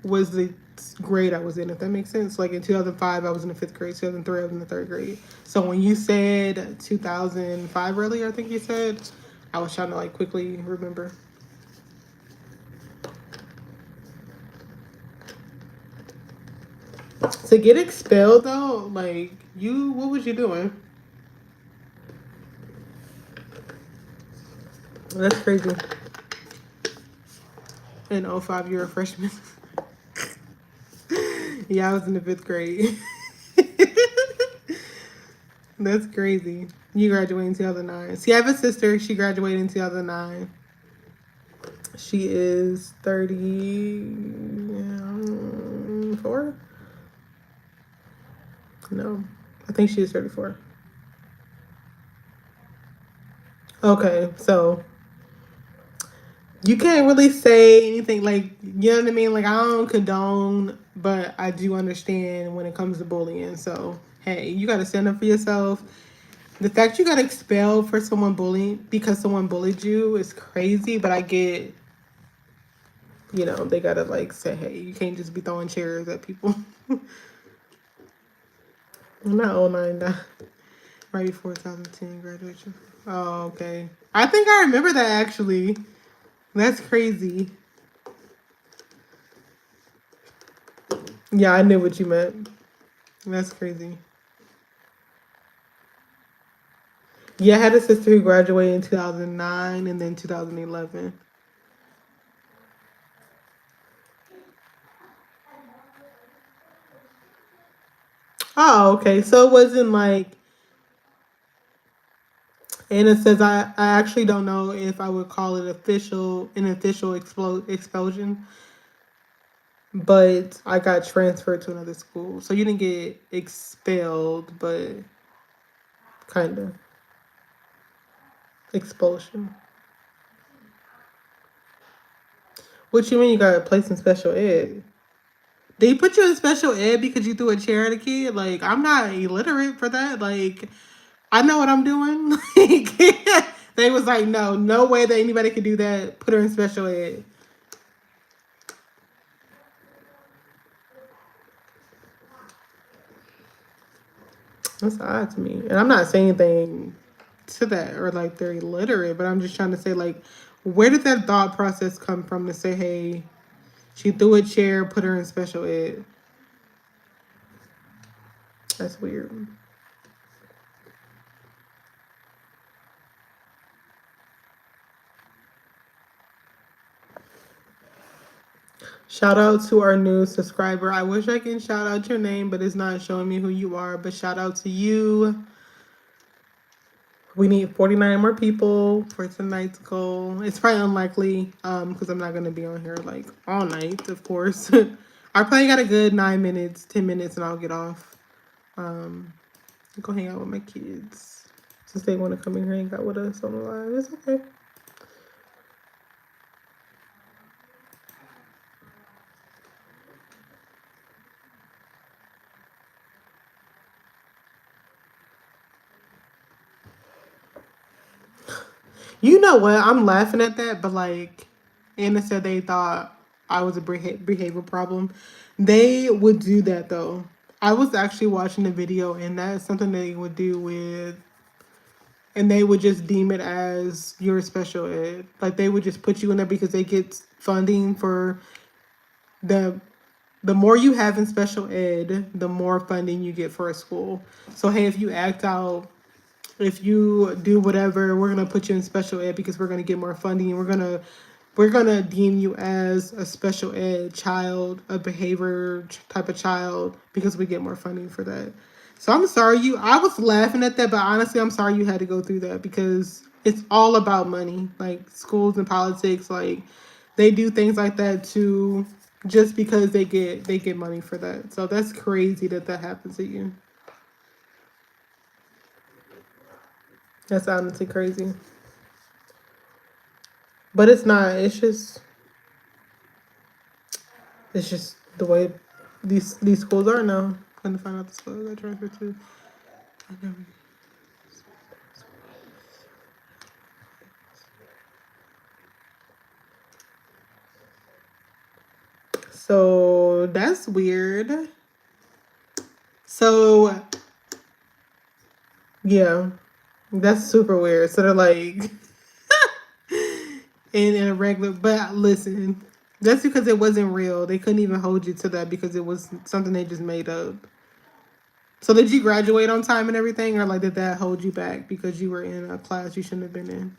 was the grade I was in, if that makes sense. Like in 2005, I was in the fifth grade. 2003, I was in the third grade. So when you said 2005 earlier, I think you said, I was trying to like quickly remember. To get expelled though, like you, what was you doing? That's crazy. In '05, you're a freshman. Yeah, I was in the fifth grade. That's crazy. You graduated in 2009. See, I have a sister. She graduated in 2009. She is 34? No, I think she is 34. Okay, so you can't really say anything like, you know what I mean? Like, I don't condone, but I do understand when it comes to bullying. So, hey, you got to stand up for yourself. The fact you got expelled for someone bullying because someone bullied you is crazy, but I get, they got to like say, hey, you can't just be throwing chairs at people. Not 09, that. Right before 2010 graduation. Oh, okay. I think I remember that actually. That's crazy. Yeah, I knew what you meant. That's crazy. Yeah, I had a sister who graduated in 2009 and then 2011. Oh, okay. So it wasn't like, and it says I actually don't know if I would call it an official expulsion, but I got transferred to another school. So you didn't get expelled, but kind of expulsion. What you mean you got placed in special ed? They put you in special ed because you threw a chair at a kid? Like, I'm not illiterate for that. Like, I know what I'm doing. Like, they was like, no, no way that anybody could do that. Put her in special ed. That's odd to me. And I'm not saying anything to that or like they're illiterate, but I'm just trying to say, like, where did that thought process come from to say, hey, she threw a chair, put her in special ed? That's weird. Shout out to our new subscriber. I wish I can shout out your name, but it's not showing me who you are. But shout out to you. We need 49 more people for tonight's goal. It's probably unlikely because I'm not going to be on here like all night, of course. I probably got a good 9 minutes, 10 minutes, and I'll get off. Go hang out with my kids since they want to come in here and hang out with us on the live. It's okay. You know what? I'm laughing at that, but like Anna said, they thought I was a behavior problem. They would do that though. I was actually watching the video, and that's something they would do with, and they would just deem it as your special ed. Like they would just put you in there because they get funding for the the more you have in special ed, the more funding you get for a school. So hey, if you act out, if you do whatever, we're gonna put you in special ed because we're gonna get more funding, and we're gonna deem you as a special ed child, a behavior type of child, because we get more funding for that. So I'm sorry I was laughing at that, but honestly, I'm sorry you had to go through that because it's all about money. Like schools and politics, like they do things like that too, just because they get money for that. So that's crazy that happens to you. That's honestly crazy. But it's not. It's just the way these schools are now. Couldn't find out the schools I transferred to. So that's weird. So yeah, that's super weird. So they're like in a regular, but listen, that's because it wasn't real. They couldn't even hold you to that because it was something they just made up. So did you graduate on time and everything, or like did that hold you back because you were in a class you shouldn't have been in?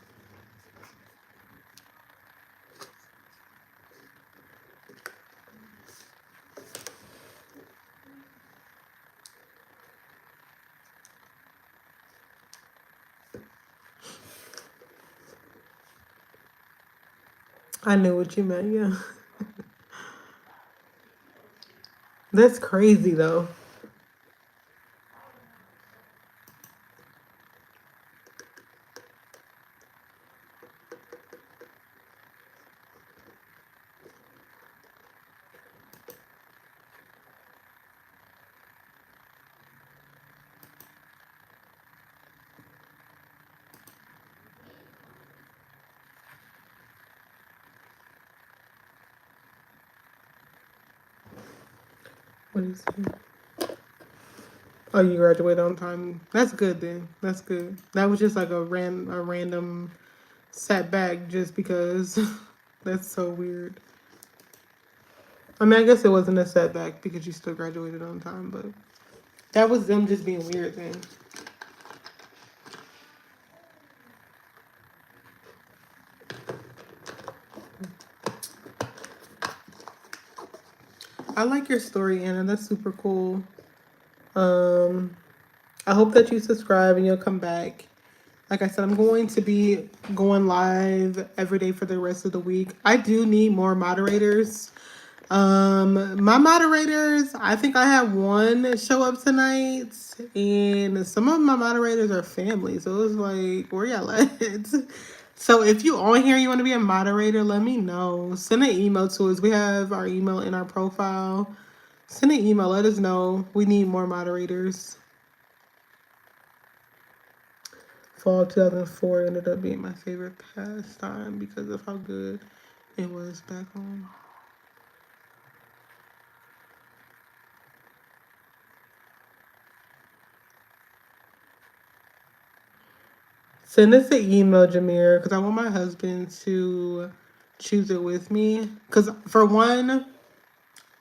I knew what you meant. Yeah, that's crazy though. What is it? Oh, you graduated on time. That's good then. That's good. That was just like a random setback just because. That's so weird. I mean, I guess it wasn't a setback because you still graduated on time, but that was them just being weird then. I like your story, Anna. That's super cool. Um, I hope that you subscribe and you'll come back. Like I said, I'm going to be going live every day for the rest of the week. I do need more moderators. My moderators, I think I have one show up tonight, and some of my moderators are family. So it was like, where y'all at? So if you on here, you want to be a moderator, let me know. Send an email to us. We have our email in our profile. Send an email. Let us know. We need more moderators. Fall 2004 ended up being my favorite pastime because of how good it was back home. Send us an email, Jameer, because I want my husband to choose it with me. Because for one,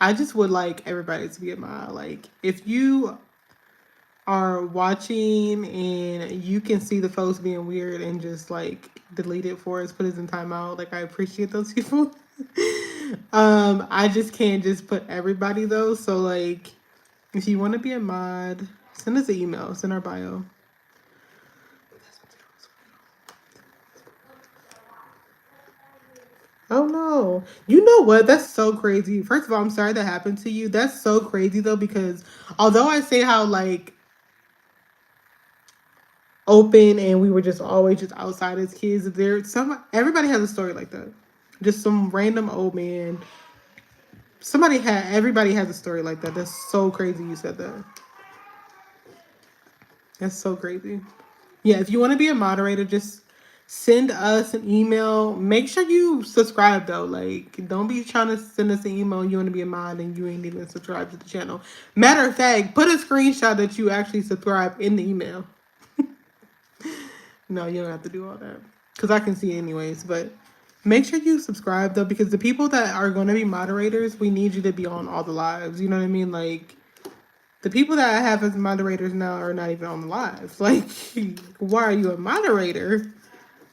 I just would like everybody to be a mod. Like, if you are watching and you can see the folks being weird and just like delete it for us, put us in timeout. Like, I appreciate those people. I just can't just put everybody though. So like, if you want to be a mod, send us an email. It's in our bio. Oh no. You know what? That's so crazy. First of all, I'm sorry that happened to you. That's so crazy though, because although I say how like open and we were just always just outside as kids, there some everybody has a story like that. Just some random old man. Everybody has a story like that. That's so crazy you said that. That's so crazy. Yeah, if you want to be a moderator, just send us an email. Make sure you subscribe though. Like, don't be trying to send us an email and you want to be a mod and you ain't even subscribed to the channel. Matter of fact, put a screenshot that you actually subscribe in the email. No, you don't have to do all that because I can see anyways. But make sure you subscribe though, because the people that are going to be moderators, we need you to be on all the lives. You know what I mean? Like, the people that I have as moderators now are not even on the lives. Like, why are you a moderator?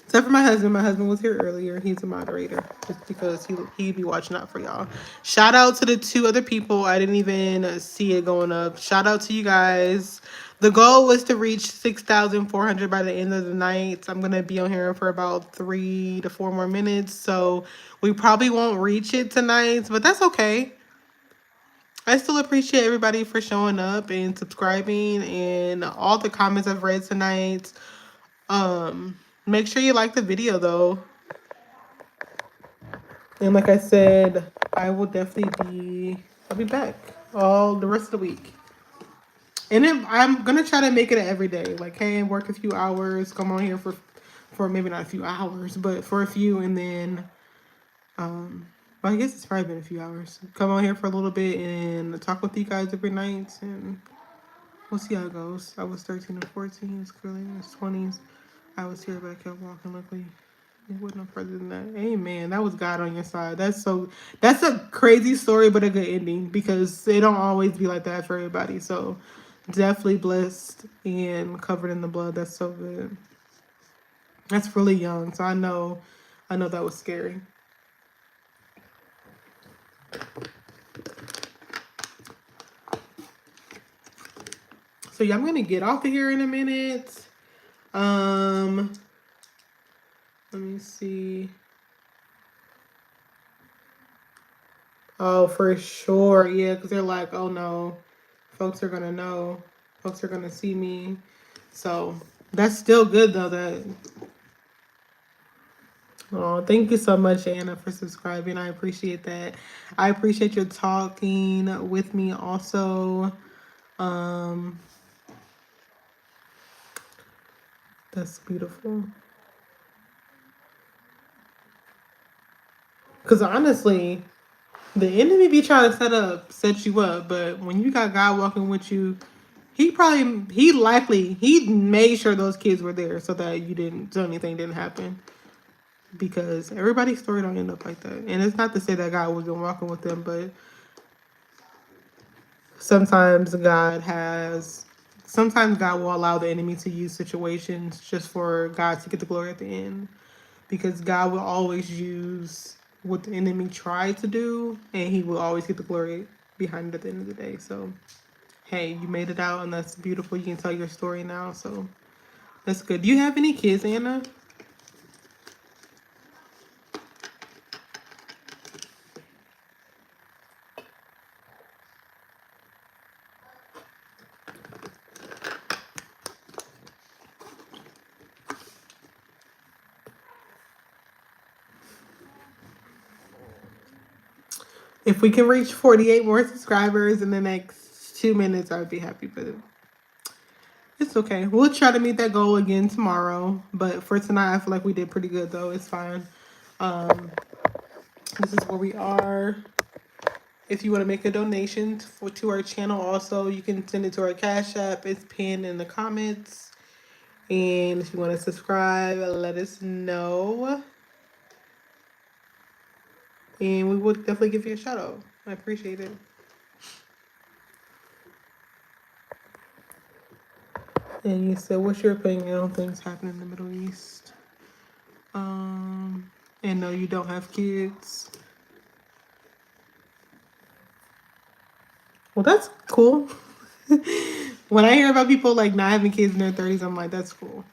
Except for my husband. My husband was here earlier. He's a moderator just because he be watching out for y'all. Shout out to the two other people. I didn't even see it going up. Shout out to you guys. The goal was to reach 6,400 by the end of the night. I'm going to be on here for about 3 to 4 more minutes. So we probably won't reach it tonight, but that's okay. I still appreciate everybody for showing up and subscribing and all the comments I've read tonight. Make sure you like the video though. And like I said, I'll be back all the rest of the week. And then I'm gonna try to make it an everyday. Like, hey, work a few hours, come on here for maybe not a few hours, but for a few, and then well, I guess it's probably been a few hours. Come on here for a little bit and talk with you guys every night, and we'll see how it goes. I was 13 and 14. It's clearly in his 20s. I was here, but I kept walking. Luckily, it wasn't no further than that. Amen. That was God on your side. That's a crazy story, but a good ending because it don't always be like that for everybody. So definitely blessed and covered in the blood. That's so good. That's really young. So I know that was scary. So yeah, I'm gonna get off of here in a minute. Let me see. Oh, for sure. Yeah, because they're like, oh no, folks are going to know. Folks are going to see me. So that's still good, though. Oh, thank you so much, Anna, for subscribing. I appreciate that. I appreciate your talking with me also. That's beautiful. Because honestly, the enemy be trying to set you up, but when you got God walking with you, he made sure those kids were there so that anything didn't happen. Because everybody's story don't end up like that. And it's not to say that God wasn't walking with them, but sometimes God will allow the enemy to use situations just for God to get the glory at the end. Because God will always use what the enemy tried to do, and he will always get the glory behind it at the end of the day. So hey, you made it out, and that's beautiful. You can tell your story now, so that's good. Do you have any kids, Anna? If we can reach 48 more subscribers in the next 2 minutes, I would be happy. But it's okay. We'll try to meet that goal again tomorrow. But for tonight, I feel like we did pretty good, though. It's fine. This is where we are. If you want to make a donation to our channel, also, you can send it to our Cash App. It's pinned in the comments. And if you want to subscribe, let us know. And we will definitely give you a shout out. I appreciate it. And you said, what's your opinion on things happening in the Middle East? And no, you don't have kids. Well, that's cool. When I hear about people like not having kids in their 30s, I'm like, that's cool.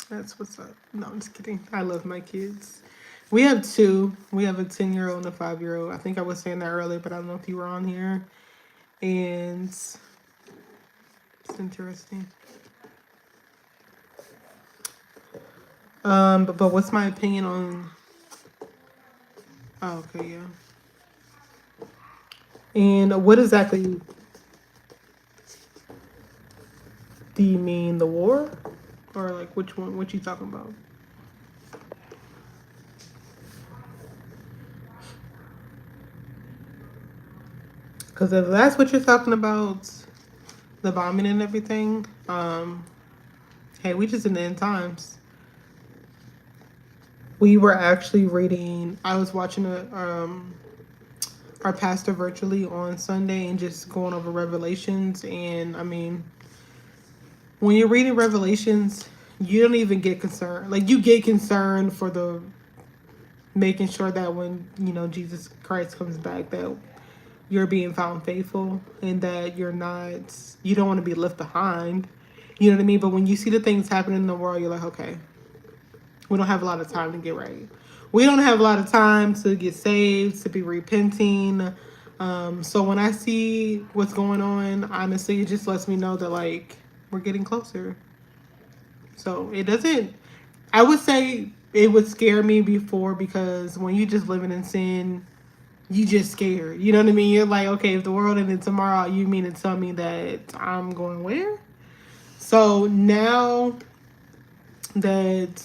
That's what's up. No, I'm just kidding. I love my kids. We have two. We have a 10-year-old and a 5-year-old. I think I was saying that earlier, but I don't know if you were on here. And it's interesting. But what's my opinion on? Oh, okay, yeah. And what exactly do you mean, the war, or like which one? What you talking about? Because if that's what you're talking about, the bombing and everything, hey, we just in the end times. We were actually reading. I was watching our pastor virtually on Sunday and just going over Revelations. And I mean, when you're reading Revelations, you don't even get concerned. Like, you get concerned for the making sure that when Jesus Christ comes back, that you're being found faithful and that you don't want to be left behind. You know what I mean? But when you see the things happening in the world, you're like, okay, we don't have a lot of time to get right. We don't have a lot of time to get saved, to be repenting. So when I see what's going on, honestly, it just lets me know that, like, we're getting closer. So I would say it would scare me before, because when you just living in sin, you just scared. You know what I mean? You're like, okay, if the world ended tomorrow, you mean to tell me that I'm going where? So now that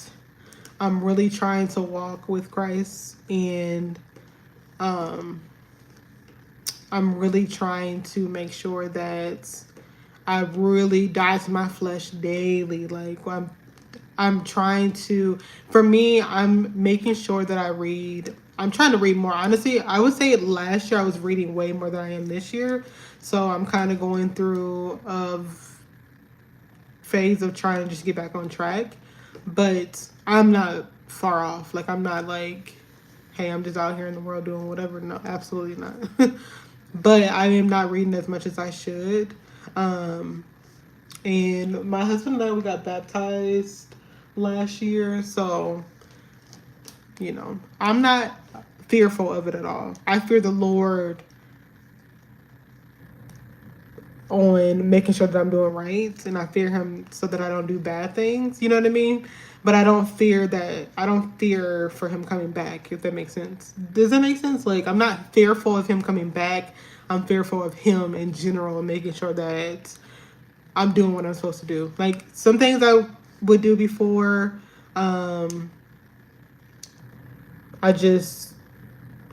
I'm really trying to walk with Christ, and um, I'm really trying to make sure that I really die to my flesh daily. Like I'm trying to, for me, I'm making sure that I read. I'm trying to read more. Honestly, I would say last year I was reading way more than I am this year. So I'm kind of going through a phase of trying to just get back on track. But I'm not far off. Like, I'm not like, hey, I'm just out here in the world doing whatever. No, absolutely not. But I am not reading as much as I should. Um, and my husband and I, we got baptized last year. So, I'm not fearful of it at all. I fear the Lord on making sure that I'm doing right, and I fear him so that I don't do bad things. You know what I mean? But I don't fear that. I don't fear for him coming back, if that makes sense. Does that make sense? Like, I'm not fearful of him coming back. I'm fearful of him in general and making sure that I'm doing what I'm supposed to do. Like, some things I would do before, I just,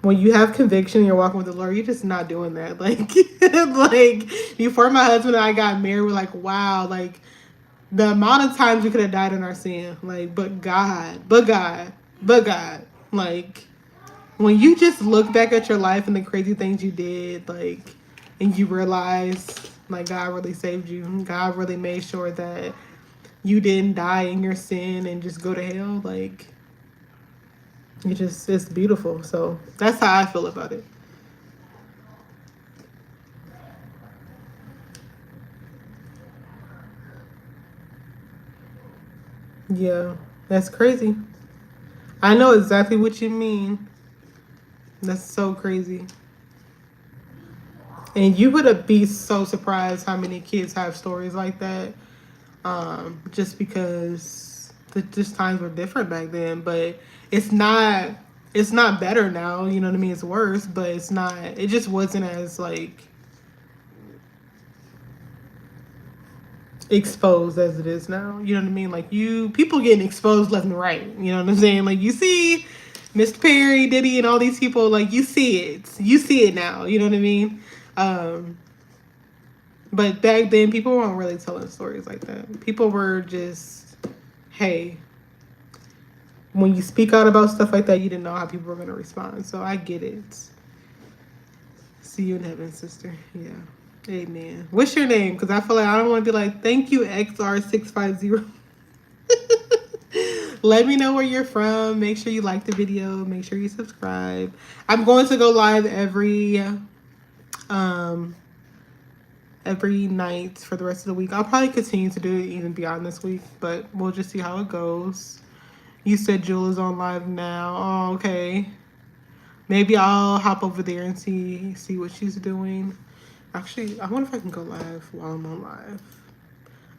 when you have conviction and you're walking with the Lord, you're just not doing that. Like, like before my husband and I got married, we're like, wow, like the amount of times we could have died in our sin. Like, but God. Like, when you just look back at your life and the crazy things you did, like, and you realize, like, God really saved you. God really made sure that you didn't die in your sin and just go to hell. Like, it's beautiful. So that's how I feel about it. Yeah, that's crazy. I know exactly what you mean. That's so crazy. And you would be so surprised how many kids have stories like that. Just because just times were different back then. But it's not it's not better now, you know what I mean? It's worse, but it's not, it just wasn't as like exposed as it is now. You know what I mean? Like, people getting exposed left and right. You know what I'm saying? Like, you see Mr. Perry, Diddy, and all these people, like, you see it. You see it now. You know what I mean? Um, but back then, people weren't really telling stories like that. People were just, hey, when you speak out about stuff like that, you didn't know how people were going to respond. So I get it. See you in heaven, sister. Yeah. Amen. What's your name? Because I feel like I don't want to be like, thank you, XR650. Let me know where you're from. Make sure you like the video. Make sure you subscribe. I'm going to go live um every night for the rest of the week. I'll probably continue to do it even beyond this week, but we'll just see how it goes. You said Jewel is on live now. Oh, okay. Maybe I'll hop over there and see what she's doing. Actually, I wonder if I can go live while I'm on live.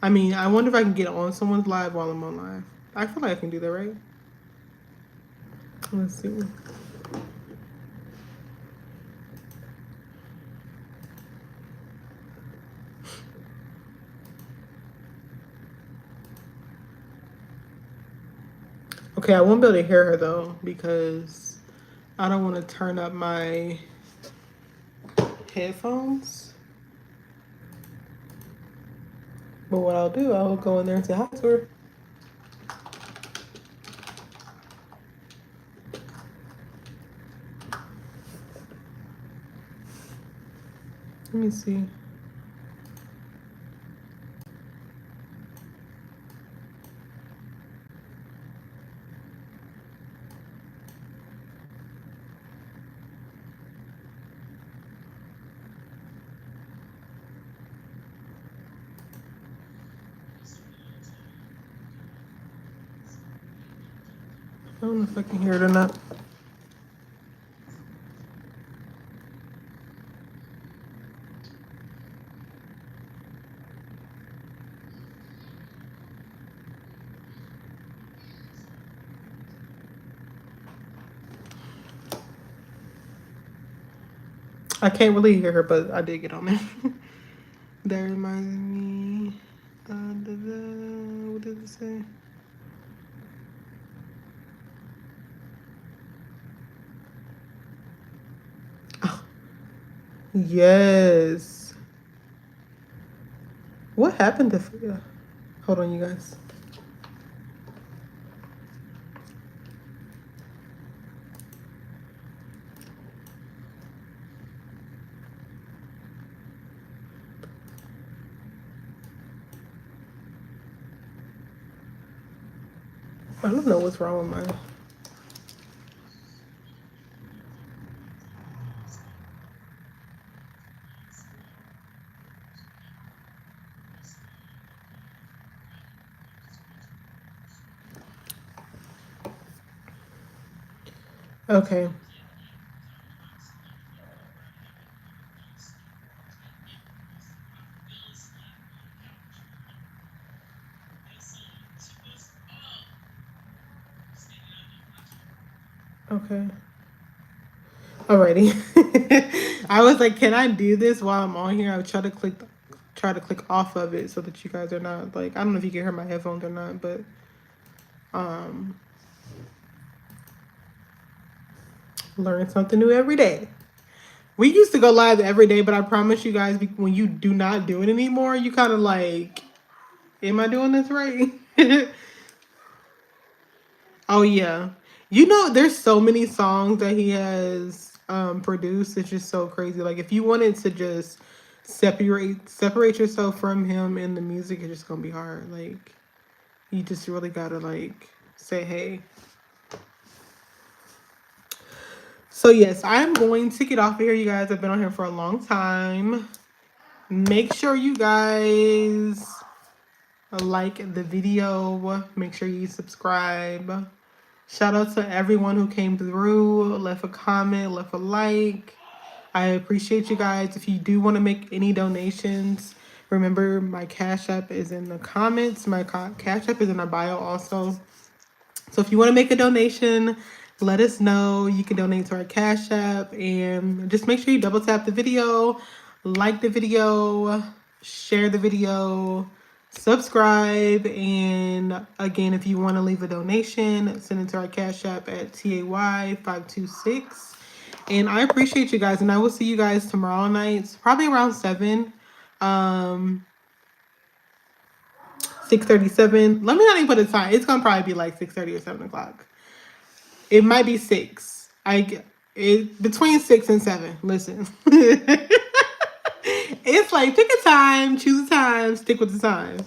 I mean, I wonder if I can get on someone's live while I'm on live. I feel like I can do that, right? Let's see. Okay, I won't be able to hear her though because I don't want to turn up my headphones. But what I'll do, I'll go in there and say hi to her. Let me see. I don't know if I can hear it or not. I can't really hear her, but I did get on there. That reminds me. What did it say? Oh, yes. What happened to? Yeah. Hold on, you guys. I don't know what's wrong with mine. Okay. Okay. Alrighty. I was like, can I do this while I'm on here? I would try to click off of it so that you guys are not like, I don't know if you can hear my headphones or not, but um learn something new every day. We used to go live every day, but I promise you guys, when you do not do it anymore, you kind of like, am I doing this right? Oh yeah. You know, there's so many songs that he has produced. It's just so crazy. Like if you wanted to just separate yourself from him in the music, it's just gonna be hard. Like you just really gotta like say hey. So yes, I'm going to get off of here, you guys. I've been on here for a long time. Make sure you guys like the video. Make sure you subscribe. Shout out to everyone who came through, left a comment, left a like. I appreciate you guys. If you do want to make any donations, remember my Cash App is in the comments. My Cash App is in my bio also. So if you want to make a donation, let us know. You can donate to our Cash App, and just make sure you double tap the video, like the video, share the video, subscribe, and again, if you want to leave a donation, send it to our Cash App at Tay526. And I appreciate you guys, and I will see you guys tomorrow night, probably around 7. 6:37. Let me not even put a time. It's gonna probably be like 6:30 or 7 o'clock. It might be 6. Between 6 and 7. Listen, it's like pick a time, choose a time, stick with the time.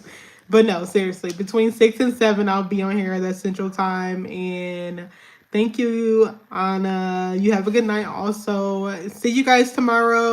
But no, seriously, between 6 and 7, I'll be on here. That's Central Time. And thank you, Anna. You have a good night. Also, see you guys tomorrow.